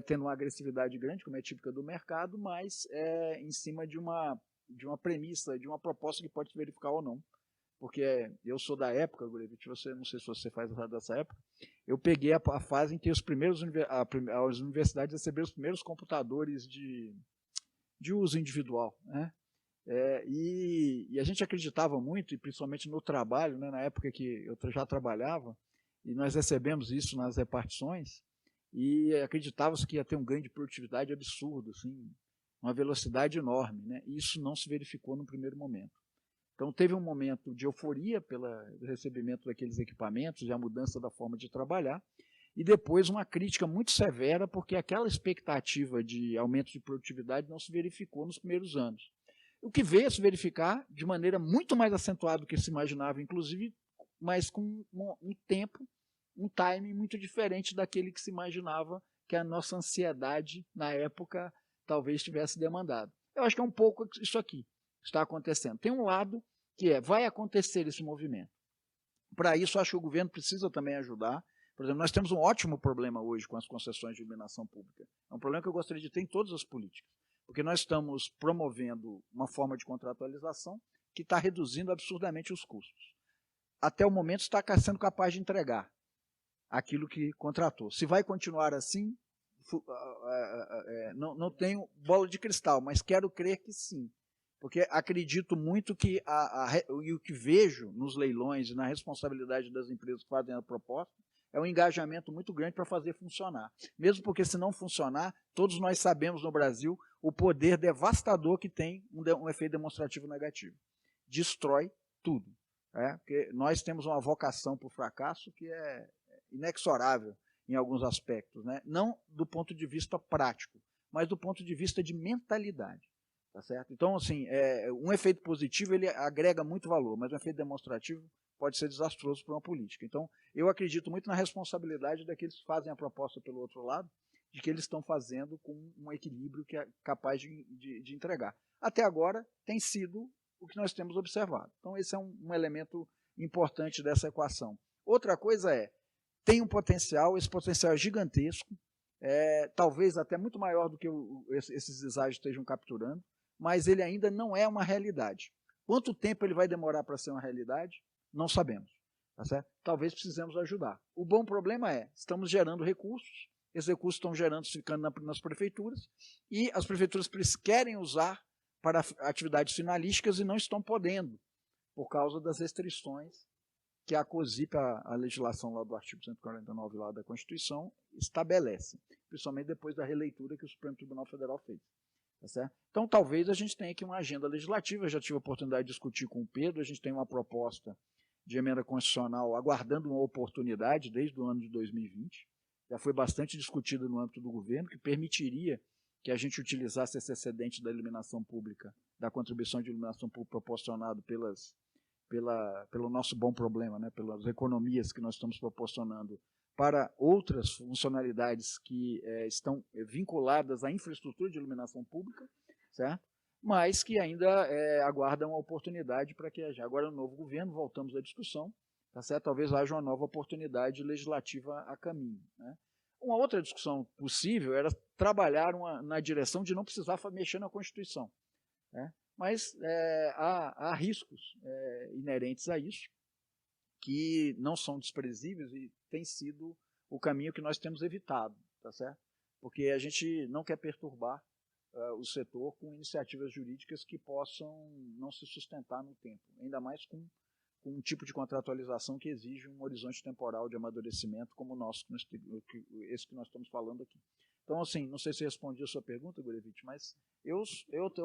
tendo uma agressividade grande, como é típica do mercado, mas em cima de uma premissa, de uma proposta que pode se verificar ou não. Porque eu sou da época, Gurevich, não sei se você faz dessa época, eu peguei a fase em que as universidades receberam os primeiros computadores de uso individual, né? E a gente acreditava muito, e principalmente no trabalho, né, na época que eu já trabalhava, e nós recebemos isso nas repartições, e acreditava-se que ia ter um ganho de produtividade absurdo, assim, uma velocidade enorme, né? E isso não se verificou no primeiro momento. Então, teve um momento de euforia pelo recebimento daqueles equipamentos e a mudança da forma de trabalhar, e depois uma crítica muito severa, porque aquela expectativa de aumento de produtividade não se verificou nos primeiros anos. O que veio a se verificar de maneira muito mais acentuada do que se imaginava, inclusive, mas com um tempo, um timing muito diferente daquele que se imaginava que a nossa ansiedade, na época, talvez tivesse demandado. Eu acho que é um pouco isso aqui que está acontecendo. Tem um lado que vai acontecer esse movimento. Para isso, acho que o governo precisa também ajudar. Por exemplo, nós temos um ótimo problema hoje com as concessões de iluminação pública. É um problema que eu gostaria de ter em todas as políticas, porque nós estamos promovendo uma forma de contratualização que está reduzindo absurdamente os custos. Até o momento está sendo capaz de entregar aquilo que contratou. Se vai continuar assim, não tenho bola de cristal, mas quero crer que sim. Porque acredito muito que o que vejo nos leilões e na responsabilidade das empresas que fazem a proposta é um engajamento muito grande para fazer funcionar. Mesmo porque, se não funcionar, todos nós sabemos no Brasil o poder devastador que tem um efeito demonstrativo negativo. Destrói tudo. Porque nós temos uma vocação para o fracasso que é inexorável em alguns aspectos, né? Não do ponto de vista prático, mas do ponto de vista de mentalidade. Tá certo? Então, assim, um efeito positivo ele agrega muito valor, mas um efeito demonstrativo pode ser desastroso para uma política. Então, eu acredito muito na responsabilidade daqueles que fazem a proposta pelo outro lado, de que eles estão fazendo com um equilíbrio que é capaz de entregar. Até agora, tem sido o que nós temos observado. Então, esse é um elemento importante dessa equação. Outra coisa tem um potencial, esse potencial é gigantesco, talvez até muito maior do que esses deságios estejam capturando, mas ele ainda não é uma realidade. Quanto tempo ele vai demorar para ser uma realidade? Não sabemos. Tá certo? Talvez precisemos ajudar. O bom problema estamos gerando recursos, esses recursos estão ficando nas prefeituras, e as prefeituras querem usar para atividades finalísticas e não estão podendo, por causa das restrições que a COSIP, a legislação lá do artigo 149 lá da Constituição, estabelece, principalmente depois da releitura que o Supremo Tribunal Federal fez. Tá certo? Então, talvez a gente tenha aqui uma agenda legislativa, eu já tive a oportunidade de discutir com o Pedro, a gente tem uma proposta de emenda constitucional aguardando uma oportunidade desde o ano de 2020, já foi bastante discutida no âmbito do governo, que permitiria que a gente utilizasse esse excedente da iluminação pública, da contribuição de iluminação pública proporcionado pelo nosso bom problema, né, pelas economias que nós estamos proporcionando para outras funcionalidades que estão vinculadas à infraestrutura de iluminação pública, certo? Mas que ainda aguardam a oportunidade para que agora no novo governo, voltamos à discussão, tá certo? Talvez haja uma nova oportunidade legislativa a caminho, né? Uma outra discussão possível era trabalhar na direção de não precisar mexer na Constituição, né? Mas há riscos inerentes a isso, que não são desprezíveis e tem sido o caminho que nós temos evitado, tá certo? Porque a gente não quer perturbar o setor com iniciativas jurídicas que possam não se sustentar no tempo, ainda mais com um tipo de contratualização que exige um horizonte temporal de amadurecimento como o nosso, esse que nós estamos falando aqui. Então, assim, não sei se respondi a sua pergunta, Gurevitch, mas eu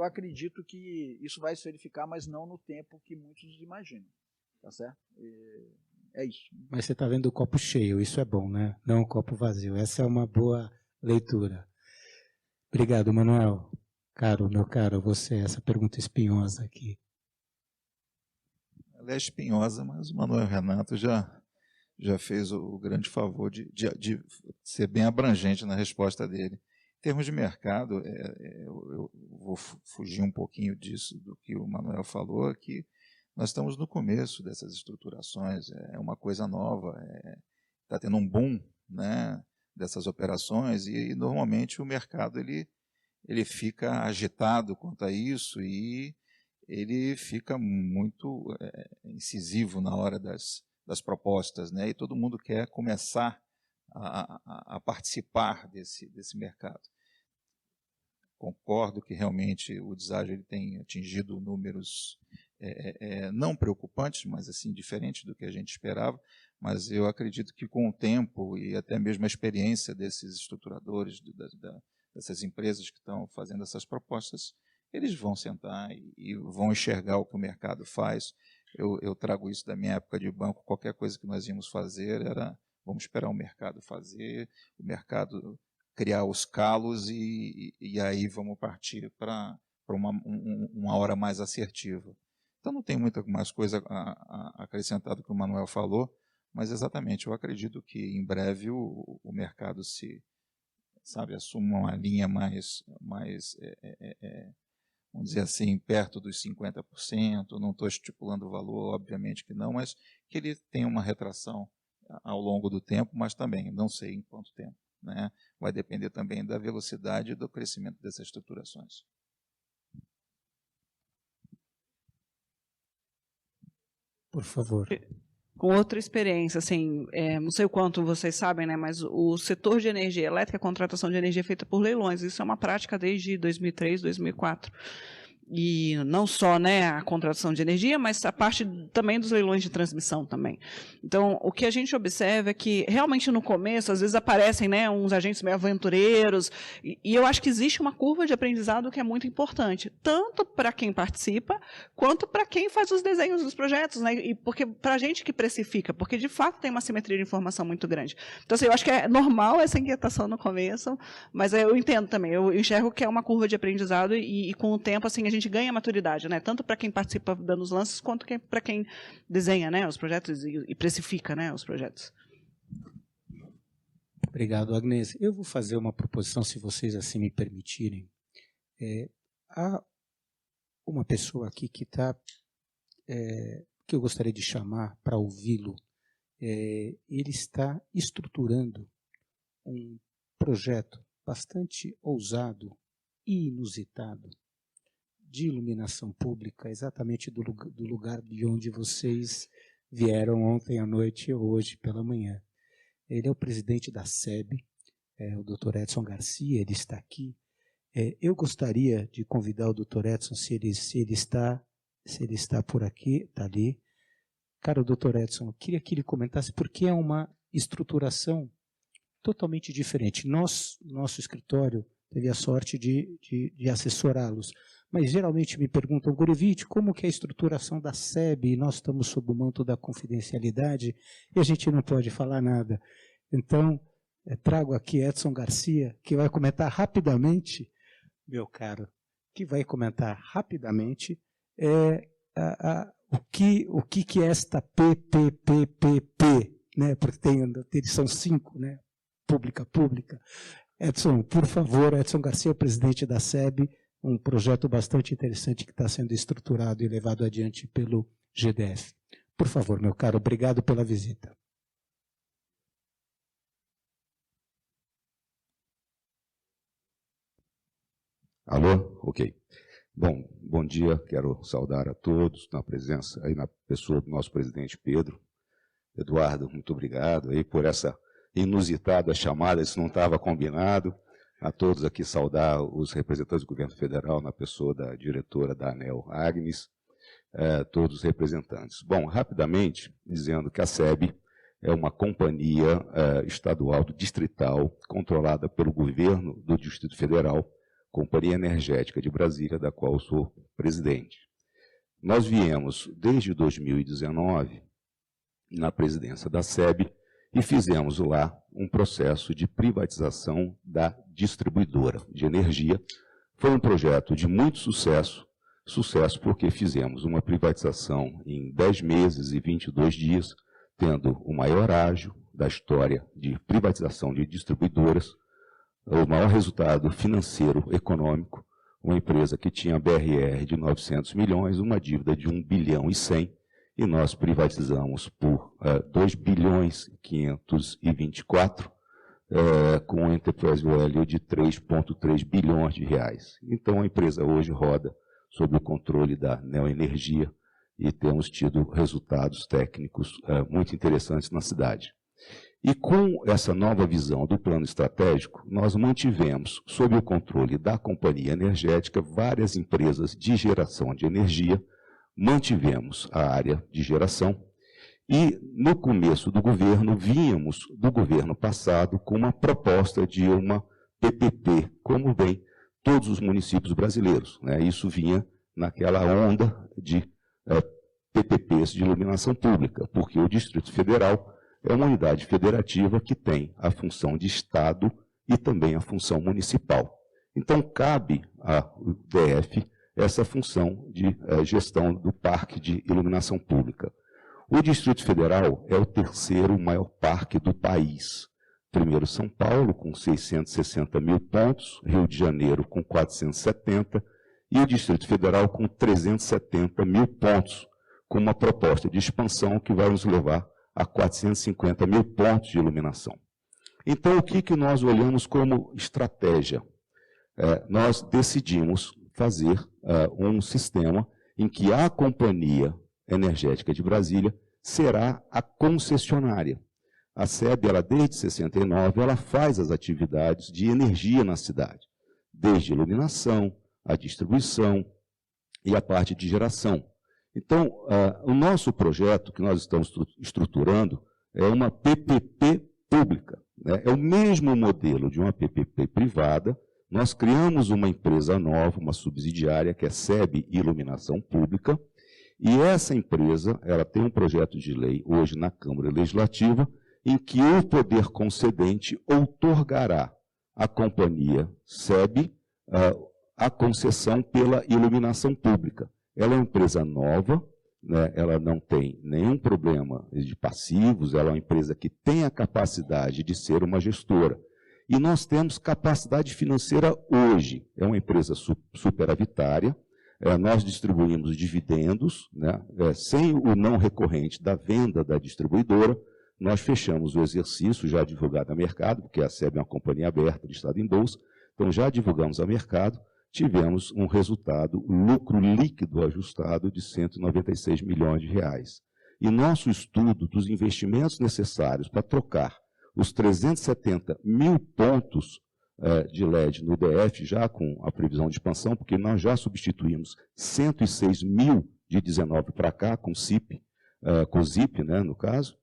acredito que isso vai se verificar, mas não no tempo que muitos imaginam. Tá certo? É isso. Mas você está vendo o copo cheio, isso é bom, né? Não o copo vazio. Essa é uma boa leitura. Obrigado, Manuel. Meu caro, você, essa pergunta espinhosa aqui. Ela é espinhosa, mas o Manuel Renato já fez o grande favor de ser bem abrangente na resposta dele. Em termos de mercado, eu vou fugir um pouquinho disso, do que o Manuel falou, que nós estamos no começo dessas estruturações, é uma coisa nova, está tendo um boom, né, dessas operações, e normalmente o mercado ele fica agitado quanto a isso e ele fica muito incisivo na hora das propostas, né, e todo mundo quer começar a participar desse mercado. Concordo que realmente o deságio ele tem atingido números não preocupantes, mas assim diferentes do que a gente esperava, mas eu acredito que com o tempo e até mesmo a experiência desses estruturadores, dessas empresas que estão fazendo essas propostas, eles vão sentar e vão enxergar o que o mercado faz. Eu trago isso da minha época de banco, qualquer coisa que nós íamos fazer era, vamos esperar o mercado fazer, o mercado criar os calos e aí vamos partir para uma hora mais assertiva. Então não tem muita mais coisa a acrescentar do que o Manuel falou, mas exatamente, eu acredito que em breve o mercado assuma uma linha mais vamos dizer assim, perto dos 50%, não estou estipulando o valor, obviamente que não, mas que ele tenha uma retração ao longo do tempo, mas também, não sei em quanto tempo, né? Vai depender também da velocidade e do crescimento dessas estruturações. Por favor. Com outra experiência, assim, não sei o quanto vocês sabem, né, mas o setor de energia elétrica, a contratação de energia é feita por leilões. Isso é uma prática desde 2003, 2004. E não só, né, a contratação de energia, mas a parte também dos leilões de transmissão também. Então, o que a gente observa é que, realmente, no começo, às vezes aparecem, né, uns agentes meio aventureiros, e eu acho que existe uma curva de aprendizado que é muito importante, tanto para quem participa, quanto para quem faz os desenhos dos projetos, né, e porque para a gente que precifica, porque, de fato, tem uma simetria de informação muito grande. Então, assim, eu acho que é normal essa inquietação no começo, mas eu entendo também, eu enxergo que é uma curva de aprendizado e com o tempo, assim, a gente ganha maturidade, né? Tanto para quem participa dando os lances, quanto para quem desenha, né, os projetos e precifica, né, os projetos. Obrigado, Agnès. Eu vou fazer uma proposição, se vocês assim me permitirem. Há uma pessoa aqui que que eu gostaria de chamar para ouvi-lo. Ele está estruturando um projeto bastante ousado e inusitado de iluminação pública, exatamente do lugar de onde vocês vieram ontem à noite e hoje pela manhã. Ele é o presidente da SEB, o Dr. Edson Garcia, ele está aqui. Eu gostaria de convidar o Dr. Edson, se ele está por aqui, está ali. Cara, o Dr. Edson, eu queria que ele comentasse, porque é uma estruturação totalmente diferente. Nosso escritório teve a sorte de assessorá-los, mas geralmente me perguntam, Gurevitch, como que é a estruturação da SEB, e nós estamos sob o manto da confidencialidade, e a gente não pode falar nada. Então, trago aqui Edson Garcia, que vai comentar rapidamente, meu caro, que vai comentar rapidamente o que é esta PPPPP, né? Porque eles são 5, né? Pública. Edson, por favor, Edson Garcia, presidente da SEB, um projeto bastante interessante que está sendo estruturado e levado adiante pelo GDF. Por favor, meu caro, obrigado pela visita. Alô? Ok. Bom dia, quero saudar a todos na presença, aí na pessoa do nosso presidente Pedro. Eduardo, muito obrigado aí por essa inusitada chamada, isso não estava combinado. A todos aqui saudar os representantes do governo federal, na pessoa da diretora da ANEEL, Agnès, todos os representantes. Bom, rapidamente, dizendo que a SEB é uma companhia estadual, distrital, controlada pelo governo do Distrito Federal, Companhia Energética de Brasília, da qual eu sou presidente. Nós viemos, desde 2019, na presidência da SEB, e fizemos lá um processo de privatização da distribuidora de energia. Foi um projeto de muito sucesso porque fizemos uma privatização em 10 meses e 22 dias, tendo o maior ágio da história de privatização de distribuidoras, o maior resultado financeiro econômico, uma empresa que tinha BRR de 900 milhões, uma dívida de 1 bilhão e 100, e nós privatizamos por 2 bilhões e 524, com um enterprise value de 3,3 bilhões de reais. Então, a empresa hoje roda sob o controle da Neoenergia e temos tido resultados técnicos muito interessantes na cidade. E com essa nova visão do plano estratégico, nós mantivemos, sob o controle da companhia energética, várias empresas de geração de energia, mantivemos a área de geração E, no começo do governo, vínhamos do governo passado com uma proposta de uma PPP, como vem todos os municípios brasileiros, né? Isso vinha naquela onda de PPPs de iluminação pública, porque o Distrito Federal é uma unidade federativa que tem a função de Estado e também a função municipal. Então, cabe ao DF essa função de gestão do parque de iluminação pública. O Distrito Federal é o terceiro maior parque do país. Primeiro São Paulo, com 660 mil pontos, Rio de Janeiro com 470, e o Distrito Federal com 370 mil pontos, com uma proposta de expansão que vai nos levar a 450 mil pontos de iluminação. Então, o que nós olhamos como estratégia? Nós decidimos fazer um sistema em que a Companhia Energética de Brasília será a concessionária. A SEB, desde 69, ela faz as atividades de energia na cidade, desde iluminação, a distribuição e a parte de geração. Então, o nosso projeto que nós estamos estruturando é uma PPP pública, né? É o mesmo modelo de uma PPP privada. Nós criamos uma empresa nova, uma subsidiária, que é SEB Iluminação Pública, e essa empresa ela tem um projeto de lei hoje na Câmara Legislativa, em que o poder concedente outorgará à companhia SEB a concessão pela iluminação pública. Ela é uma empresa nova, né? Ela não tem nenhum problema de passivos, ela é uma empresa que tem a capacidade de ser uma gestora. E nós temos capacidade financeira hoje. É uma empresa superavitária, nós distribuímos dividendos, né? Sem o não recorrente da venda da distribuidora. Nós fechamos o exercício já divulgado a mercado, porque a SEB é uma companhia aberta, listada em bolsa, então já divulgamos a mercado, tivemos um resultado, lucro líquido ajustado de 196 milhões de reais. E nosso estudo dos investimentos necessários para trocar os 370 mil pontos de LED no DF, já com a previsão de expansão, porque nós já substituímos 106 mil de 19 para cá, com CIP, com ZIP, né, no caso,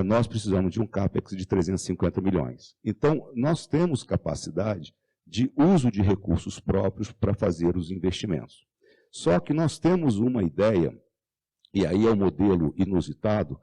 nós precisamos de um CAPEX de 350 milhões. Então, nós temos capacidade de uso de recursos próprios para fazer os investimentos. Só que nós temos uma ideia, e aí é um modelo inusitado,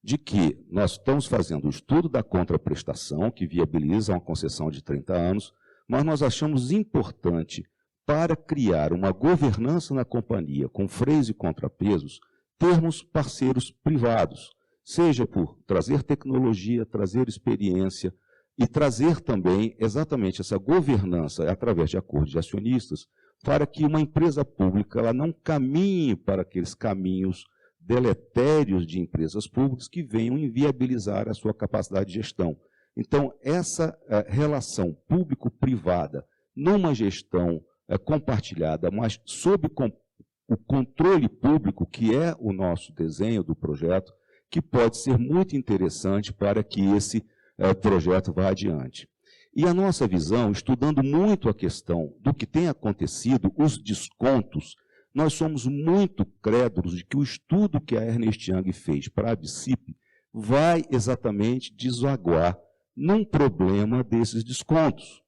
de que nós estamos fazendo o estudo da contraprestação, que viabiliza uma concessão de 30 anos, mas nós achamos importante, para criar uma governança na companhia com freios e contrapesos, termos parceiros privados, seja por trazer tecnologia, trazer experiência e trazer também exatamente essa governança através de acordos de acionistas, para que uma empresa pública ela não caminhe para aqueles caminhos deletérios de empresas públicas que venham inviabilizar a sua capacidade de gestão. Então, essa relação público-privada, numa gestão compartilhada, mas sob o controle público, que é o nosso desenho do projeto, que pode ser muito interessante para que esse projeto vá adiante. E a nossa visão, estudando muito a questão do que tem acontecido, os descontos, nós somos muito crédulos de que o estudo que a Ernst Young fez para a ABCIP vai exatamente desaguar num problema desses descontos.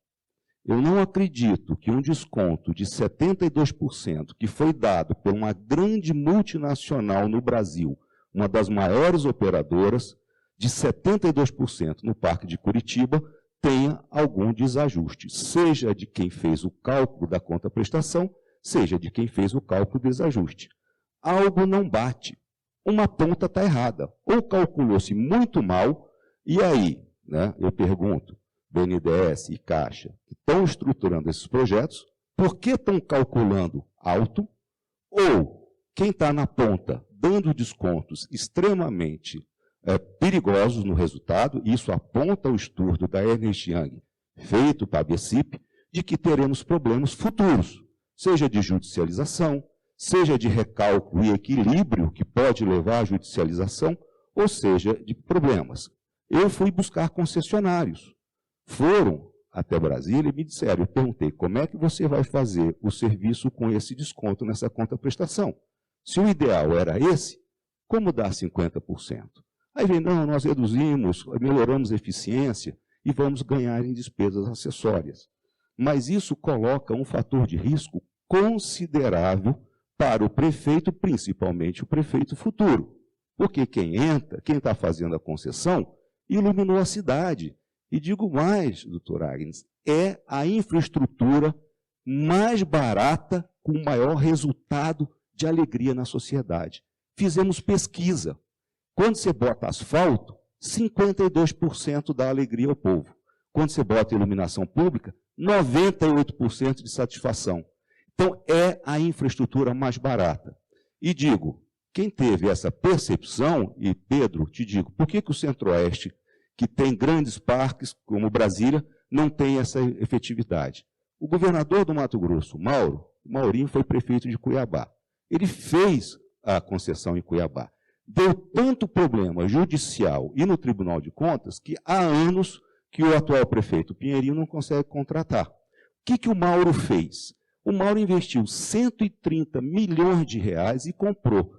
Eu não acredito que um desconto de 72% que foi dado por uma grande multinacional no Brasil, uma das maiores operadoras, de 72% no Parque de Curitiba, tenha algum desajuste, seja de quem fez o cálculo da contraprestação, seja de quem fez o cálculo do desajuste. Algo não bate. Uma ponta está errada. Ou calculou-se muito mal, e aí, né, eu pergunto, BNDES e Caixa, que estão estruturando esses projetos, por que estão calculando alto? Ou quem está na ponta dando descontos extremamente perigosos no resultado, isso aponta o estudo da Ernst Young, feito para a ABCIP, de que teremos problemas futuros, seja de judicialização, seja de recálculo e equilíbrio, que pode levar à judicialização, ou seja, de problemas. Eu fui buscar concessionários. Foram até Brasília e me disseram, eu perguntei, como é que você vai fazer o serviço com esse desconto nessa contraprestação? Se o ideal era esse, Como dar 50%? Aí vem, não, nós reduzimos, melhoramos a eficiência e vamos ganhar em despesas acessórias. Mas isso coloca um fator de risco considerável para o prefeito, principalmente o prefeito futuro. Porque quem está fazendo a concessão, iluminou a cidade. E digo mais, doutor Agnes, é a infraestrutura mais barata com maior resultado de alegria na sociedade. Fizemos pesquisa. Quando você bota asfalto, 52% dá alegria ao povo. Quando você bota iluminação pública, 98% de satisfação. Então, é a infraestrutura mais barata. E digo, quem teve essa percepção, e Pedro, te digo, por que o Centro-Oeste, que tem grandes parques, como Brasília, não tem essa efetividade? O governador do Mato Grosso, Maurinho, foi prefeito de Cuiabá. Ele fez a concessão em Cuiabá. Deu tanto problema judicial e no Tribunal de Contas que há anos que o atual prefeito Pinheirinho não consegue contratar. O que o Mauro fez? O Mauro investiu 130 milhões de reais e comprou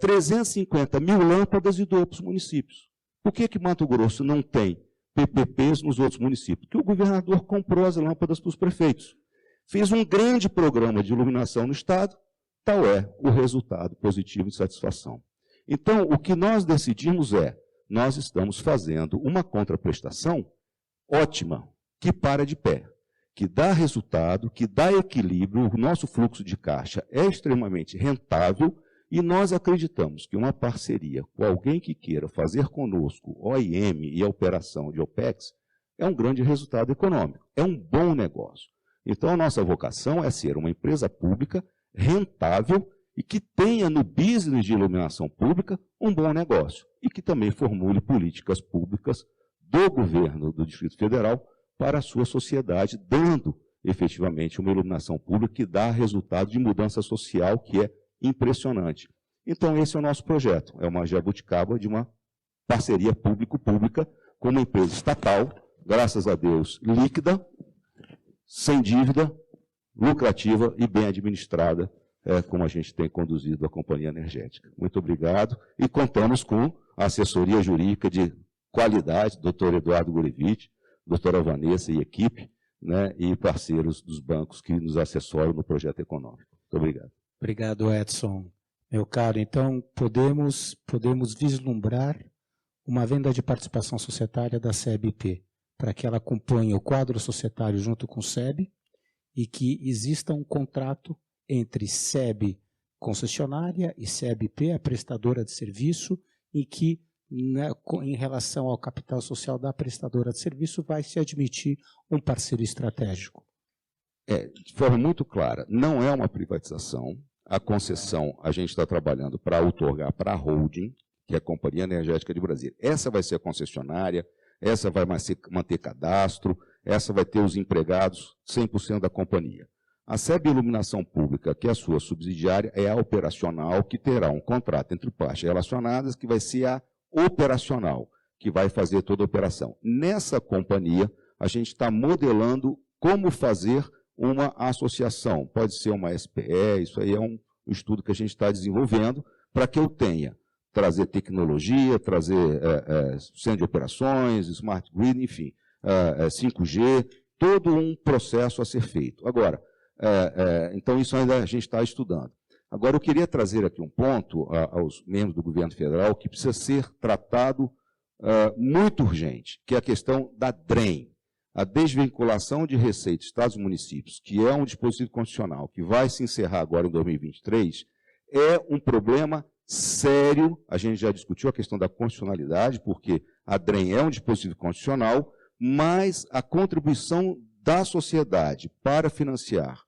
350 mil lâmpadas e doou para os municípios. Por que Mato Grosso não tem PPPs nos outros municípios? Porque o governador comprou as lâmpadas para os prefeitos. Fez um grande programa de iluminação no estado, tal é o resultado positivo de satisfação. Então, o que nós decidimos nós estamos fazendo uma contraprestação ótima, que para de pé, que dá resultado, que dá equilíbrio, o nosso fluxo de caixa é extremamente rentável e nós acreditamos que uma parceria com alguém que queira fazer conosco OIM e a operação de OPEX é um grande resultado econômico, é um bom negócio. Então, a nossa vocação é ser uma empresa pública rentável e que tenha no business de iluminação pública um bom negócio e que também formule políticas públicas do governo do Distrito Federal para a sua sociedade, dando efetivamente uma iluminação pública que dá resultado de mudança social que é impressionante. Então, esse é o nosso projeto, é uma jabuticaba de uma parceria público-pública com uma empresa estatal, graças a Deus, líquida, sem dívida, lucrativa e bem administrada, como a gente tem conduzido a companhia energética. Muito obrigado. E contamos com a assessoria jurídica de qualidade, doutor Eduardo Gurevitch, doutora Vanessa e equipe, né, e parceiros dos bancos que nos assessoram no projeto econômico. Muito obrigado. Obrigado, Edson. Meu caro, então podemos vislumbrar uma venda de participação societária da SEB-IP, para que ela acompanhe o quadro societário junto com o SEB e que exista um contrato entre SEB concessionária e SEB-IP, a prestadora de serviço, e que, em relação ao capital social da prestadora de serviço, vai se admitir um parceiro estratégico. De forma muito clara, não é uma privatização. A concessão a gente está trabalhando para outorgar para a holding, que é a Companhia Energética de Brasília. Essa vai ser a concessionária, essa vai manter cadastro, essa vai ter os empregados 100% da companhia. A SEB Iluminação Pública, que é a sua subsidiária, é a operacional, que terá um contrato entre partes relacionadas, que vai ser a operacional, que vai fazer toda a operação. Nessa companhia, a gente está modelando como fazer uma associação. Pode ser uma SPE, isso aí é um estudo que a gente está desenvolvendo, para que eu tenha, trazer tecnologia, trazer centro de operações, smart grid, enfim, 5G, todo um processo a ser feito. Agora, então isso ainda a gente está estudando. Agora, eu queria trazer aqui um ponto aos membros do governo federal que precisa ser tratado muito urgente, que é a questão da DREM, a desvinculação de receita de estados e municípios, que é um dispositivo constitucional que vai se encerrar agora em 2023, é um problema sério. A gente já discutiu a questão da constitucionalidade, porque a DREM é um dispositivo constitucional, mas a contribuição da sociedade para financiar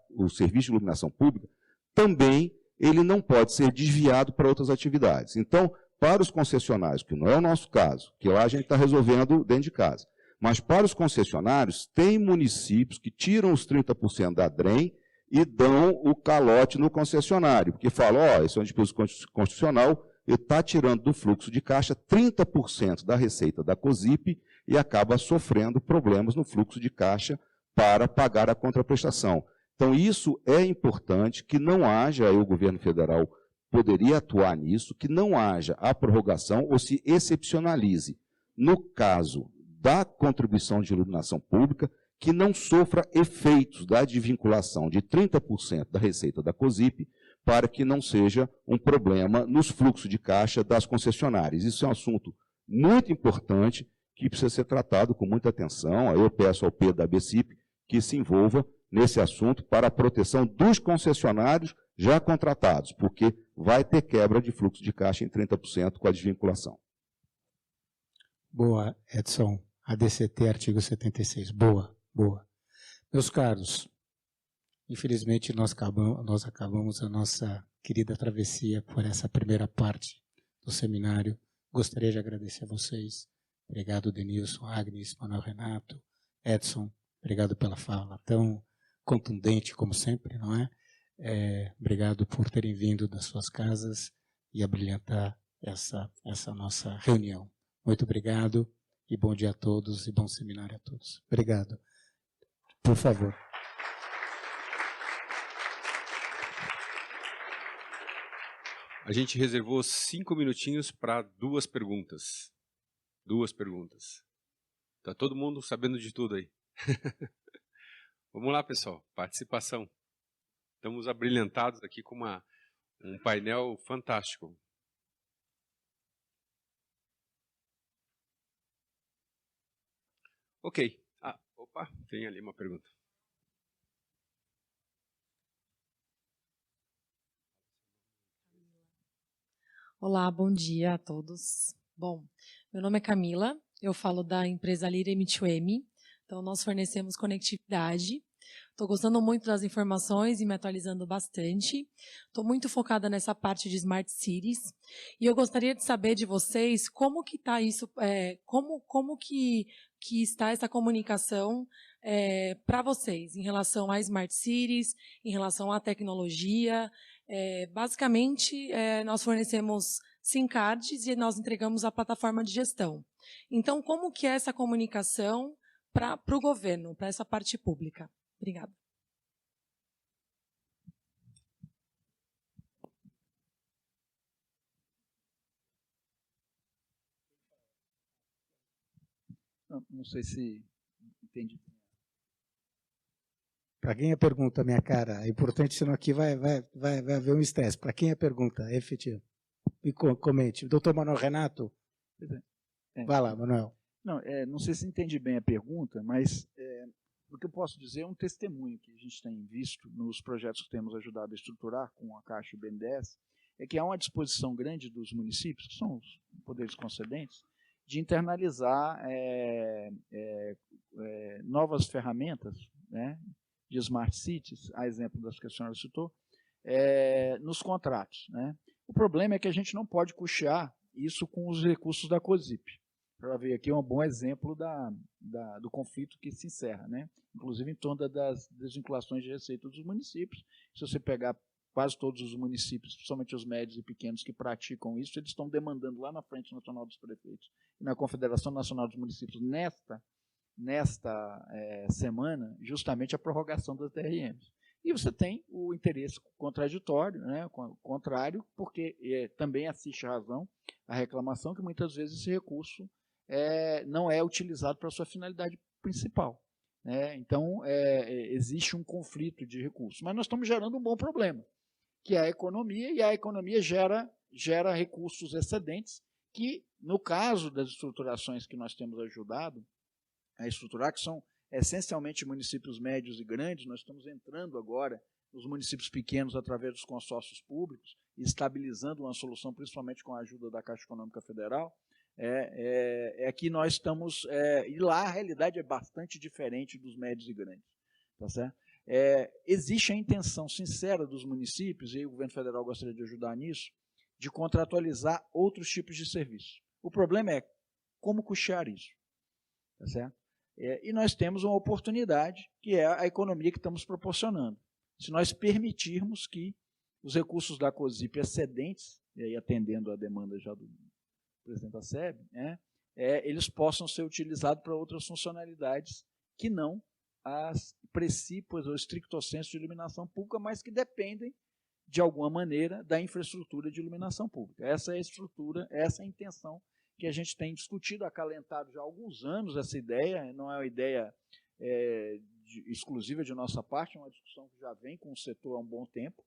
o serviço de iluminação pública, também ele não pode ser desviado para outras atividades. Então, para os concessionários, que não é o nosso caso, que lá a gente está resolvendo dentro de casa, mas para os concessionários, tem municípios que tiram os 30% da DREM e dão o calote no concessionário, porque falam, esse é um dispositivo constitucional, ele está tirando do fluxo de caixa 30% da receita da COSIP e acaba sofrendo problemas no fluxo de caixa para pagar a contraprestação. Então, isso é importante, que não haja, aí o governo federal poderia atuar nisso, que não haja a prorrogação ou se excepcionalize, no caso da contribuição de iluminação pública, que não sofra efeitos da desvinculação de 30% da receita da COSIP, para que não seja um problema nos fluxos de caixa das concessionárias. Isso é um assunto muito importante que precisa ser tratado com muita atenção. Eu peço ao Pedro da BCIP que se envolva nesse assunto para a proteção dos concessionários já contratados, porque vai ter quebra de fluxo de caixa em 30% com a desvinculação. Boa, Edson. ADCT, artigo 76. Boa, boa. Meus caros, infelizmente nós acabamos a nossa querida travessia por essa primeira parte do seminário. Gostaria de agradecer a vocês. Obrigado, Denilson, Agnes, Manuel Renato, Edson. Obrigado pela fala tão contundente, como sempre, não é? Obrigado por terem vindo das suas casas e abrilhantar essa nossa reunião. Muito obrigado e bom dia a todos e bom seminário a todos. Obrigado. Por favor. A gente reservou 5 minutinhos para 2 perguntas. 2 perguntas. Tá todo mundo sabendo de tudo aí. Vamos lá, pessoal. Participação. Estamos abrilhantados aqui com um painel fantástico. Ok. Opa, tem ali uma pergunta. Olá, bom dia a todos. Bom, meu nome é Camila, eu falo da empresa Lira M2M, então nós fornecemos conectividade. Estou gostando muito das informações e me atualizando bastante. Estou muito focada nessa parte de Smart Cities e eu gostaria de saber de vocês como que está isso, como que está essa comunicação para vocês em relação a Smart Cities, em relação à tecnologia. Basicamente, nós fornecemos SIM cards e nós entregamos a plataforma de gestão. Então, como que é essa comunicação para o governo, para essa parte pública? Obrigada. Não sei se entendi. Para quem é pergunta, minha cara? É importante, senão aqui vai haver um estresse. Para quem é pergunta? É efetivo. E comente. Doutor Manuel Renato? Vai lá, Manuel. Não sei se entendi bem a pergunta, mas o que eu posso dizer é um testemunho que a gente tem visto nos projetos que temos ajudado a estruturar com a Caixa e o BNDES, é que há uma disposição grande dos municípios, que são os poderes concedentes, de internalizar novas ferramentas, né, de Smart Cities, a exemplo das que a senhora citou, nos contratos, né? O problema é que a gente não pode custear isso com os recursos da COSIP. Para ver aqui um bom exemplo do conflito que se encerra, né? Inclusive em torno das desvinculações de receita dos municípios. Se você pegar quase todos os municípios, principalmente os médios e pequenos que praticam isso, eles estão demandando lá na Frente Nacional dos Prefeitos e na Confederação Nacional dos Municípios nesta semana, justamente a prorrogação das DRMs. E você tem o interesse contraditório, né, contrário, porque também assiste a razão a reclamação que muitas vezes esse recurso não é utilizado para a sua finalidade principal. Né? Então, existe um conflito de recursos. Mas nós estamos gerando um bom problema, que é a economia, e a economia gera recursos excedentes, que, no caso das estruturações que nós temos ajudado a estruturar, que são essencialmente municípios médios e grandes, nós estamos entrando agora nos municípios pequenos através dos consórcios públicos e estabilizando uma solução, principalmente com a ajuda da Caixa Econômica Federal, que nós estamos... e lá a realidade é bastante diferente dos médios e grandes. Tá certo? Existe a intenção sincera dos municípios, e o governo federal gostaria de ajudar nisso, de contratualizar outros tipos de serviços. O problema é como custear isso. Tá certo? E nós temos uma oportunidade, que é a economia que estamos proporcionando. Se nós permitirmos que os recursos da COSIP excedentes, e aí atendendo a demanda já do presidente da SEB, eles possam ser utilizados para outras funcionalidades que não as precípuas ou estricto senso de iluminação pública, mas que dependem de alguma maneira, da infraestrutura de iluminação pública. Essa é a estrutura, essa é a intenção que a gente tem discutido, acalentado já há alguns anos essa ideia, não é uma ideia exclusiva de nossa parte, é uma discussão que já vem com o setor há um bom tempo,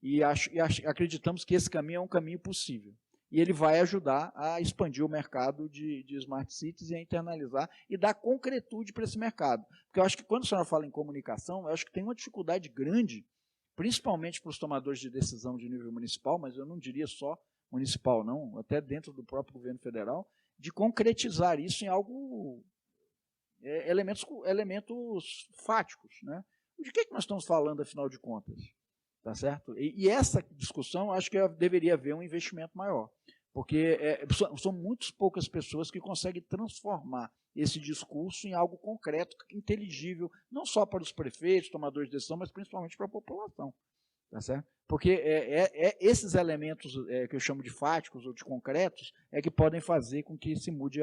e acreditamos que esse caminho é um caminho possível. E ele vai ajudar a expandir o mercado de smart cities e a internalizar e dar concretude para esse mercado. Porque eu acho que quando a senhora fala em comunicação, eu acho que tem uma dificuldade grande, principalmente para os tomadores de decisão de nível municipal, mas eu não diria só municipal, não, até dentro do próprio governo federal, de concretizar isso em algo, elementos fáticos. Né? De que nós estamos falando, afinal de contas? Tá certo? E essa discussão, acho que deveria haver um investimento maior, porque são muito poucas pessoas que conseguem transformar esse discurso em algo concreto, inteligível, não só para os prefeitos, tomadores de decisão, mas principalmente para a população. Tá certo? Porque esses elementos que eu chamo de fáticos ou de concretos é que podem fazer com que se mude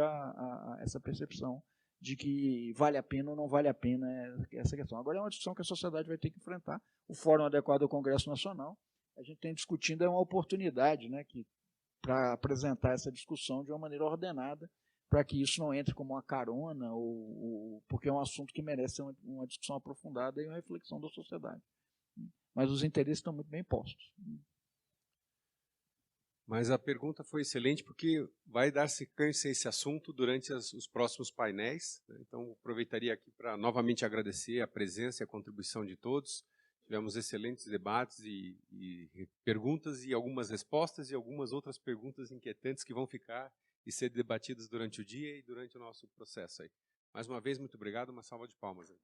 essa percepção de que vale a pena ou não vale a pena essa questão. Agora é uma discussão que a sociedade vai ter que enfrentar. O Fórum Adequado ao Congresso Nacional, a gente tem discutindo, é uma oportunidade, né, para apresentar essa discussão de uma maneira ordenada, para que isso não entre como uma carona, porque é um assunto que merece uma discussão aprofundada e uma reflexão da sociedade. Mas os interesses estão muito bem postos. Mas a pergunta foi excelente porque vai dar sequência a esse assunto durante os próximos painéis. Né? Então, aproveitaria aqui para novamente agradecer a presença e a contribuição de todos. Tivemos excelentes debates e perguntas e algumas respostas e algumas outras perguntas inquietantes que vão ficar e ser debatidas durante o dia e durante o nosso processo aí. Mais uma vez, muito obrigado, uma salva de palmas aí.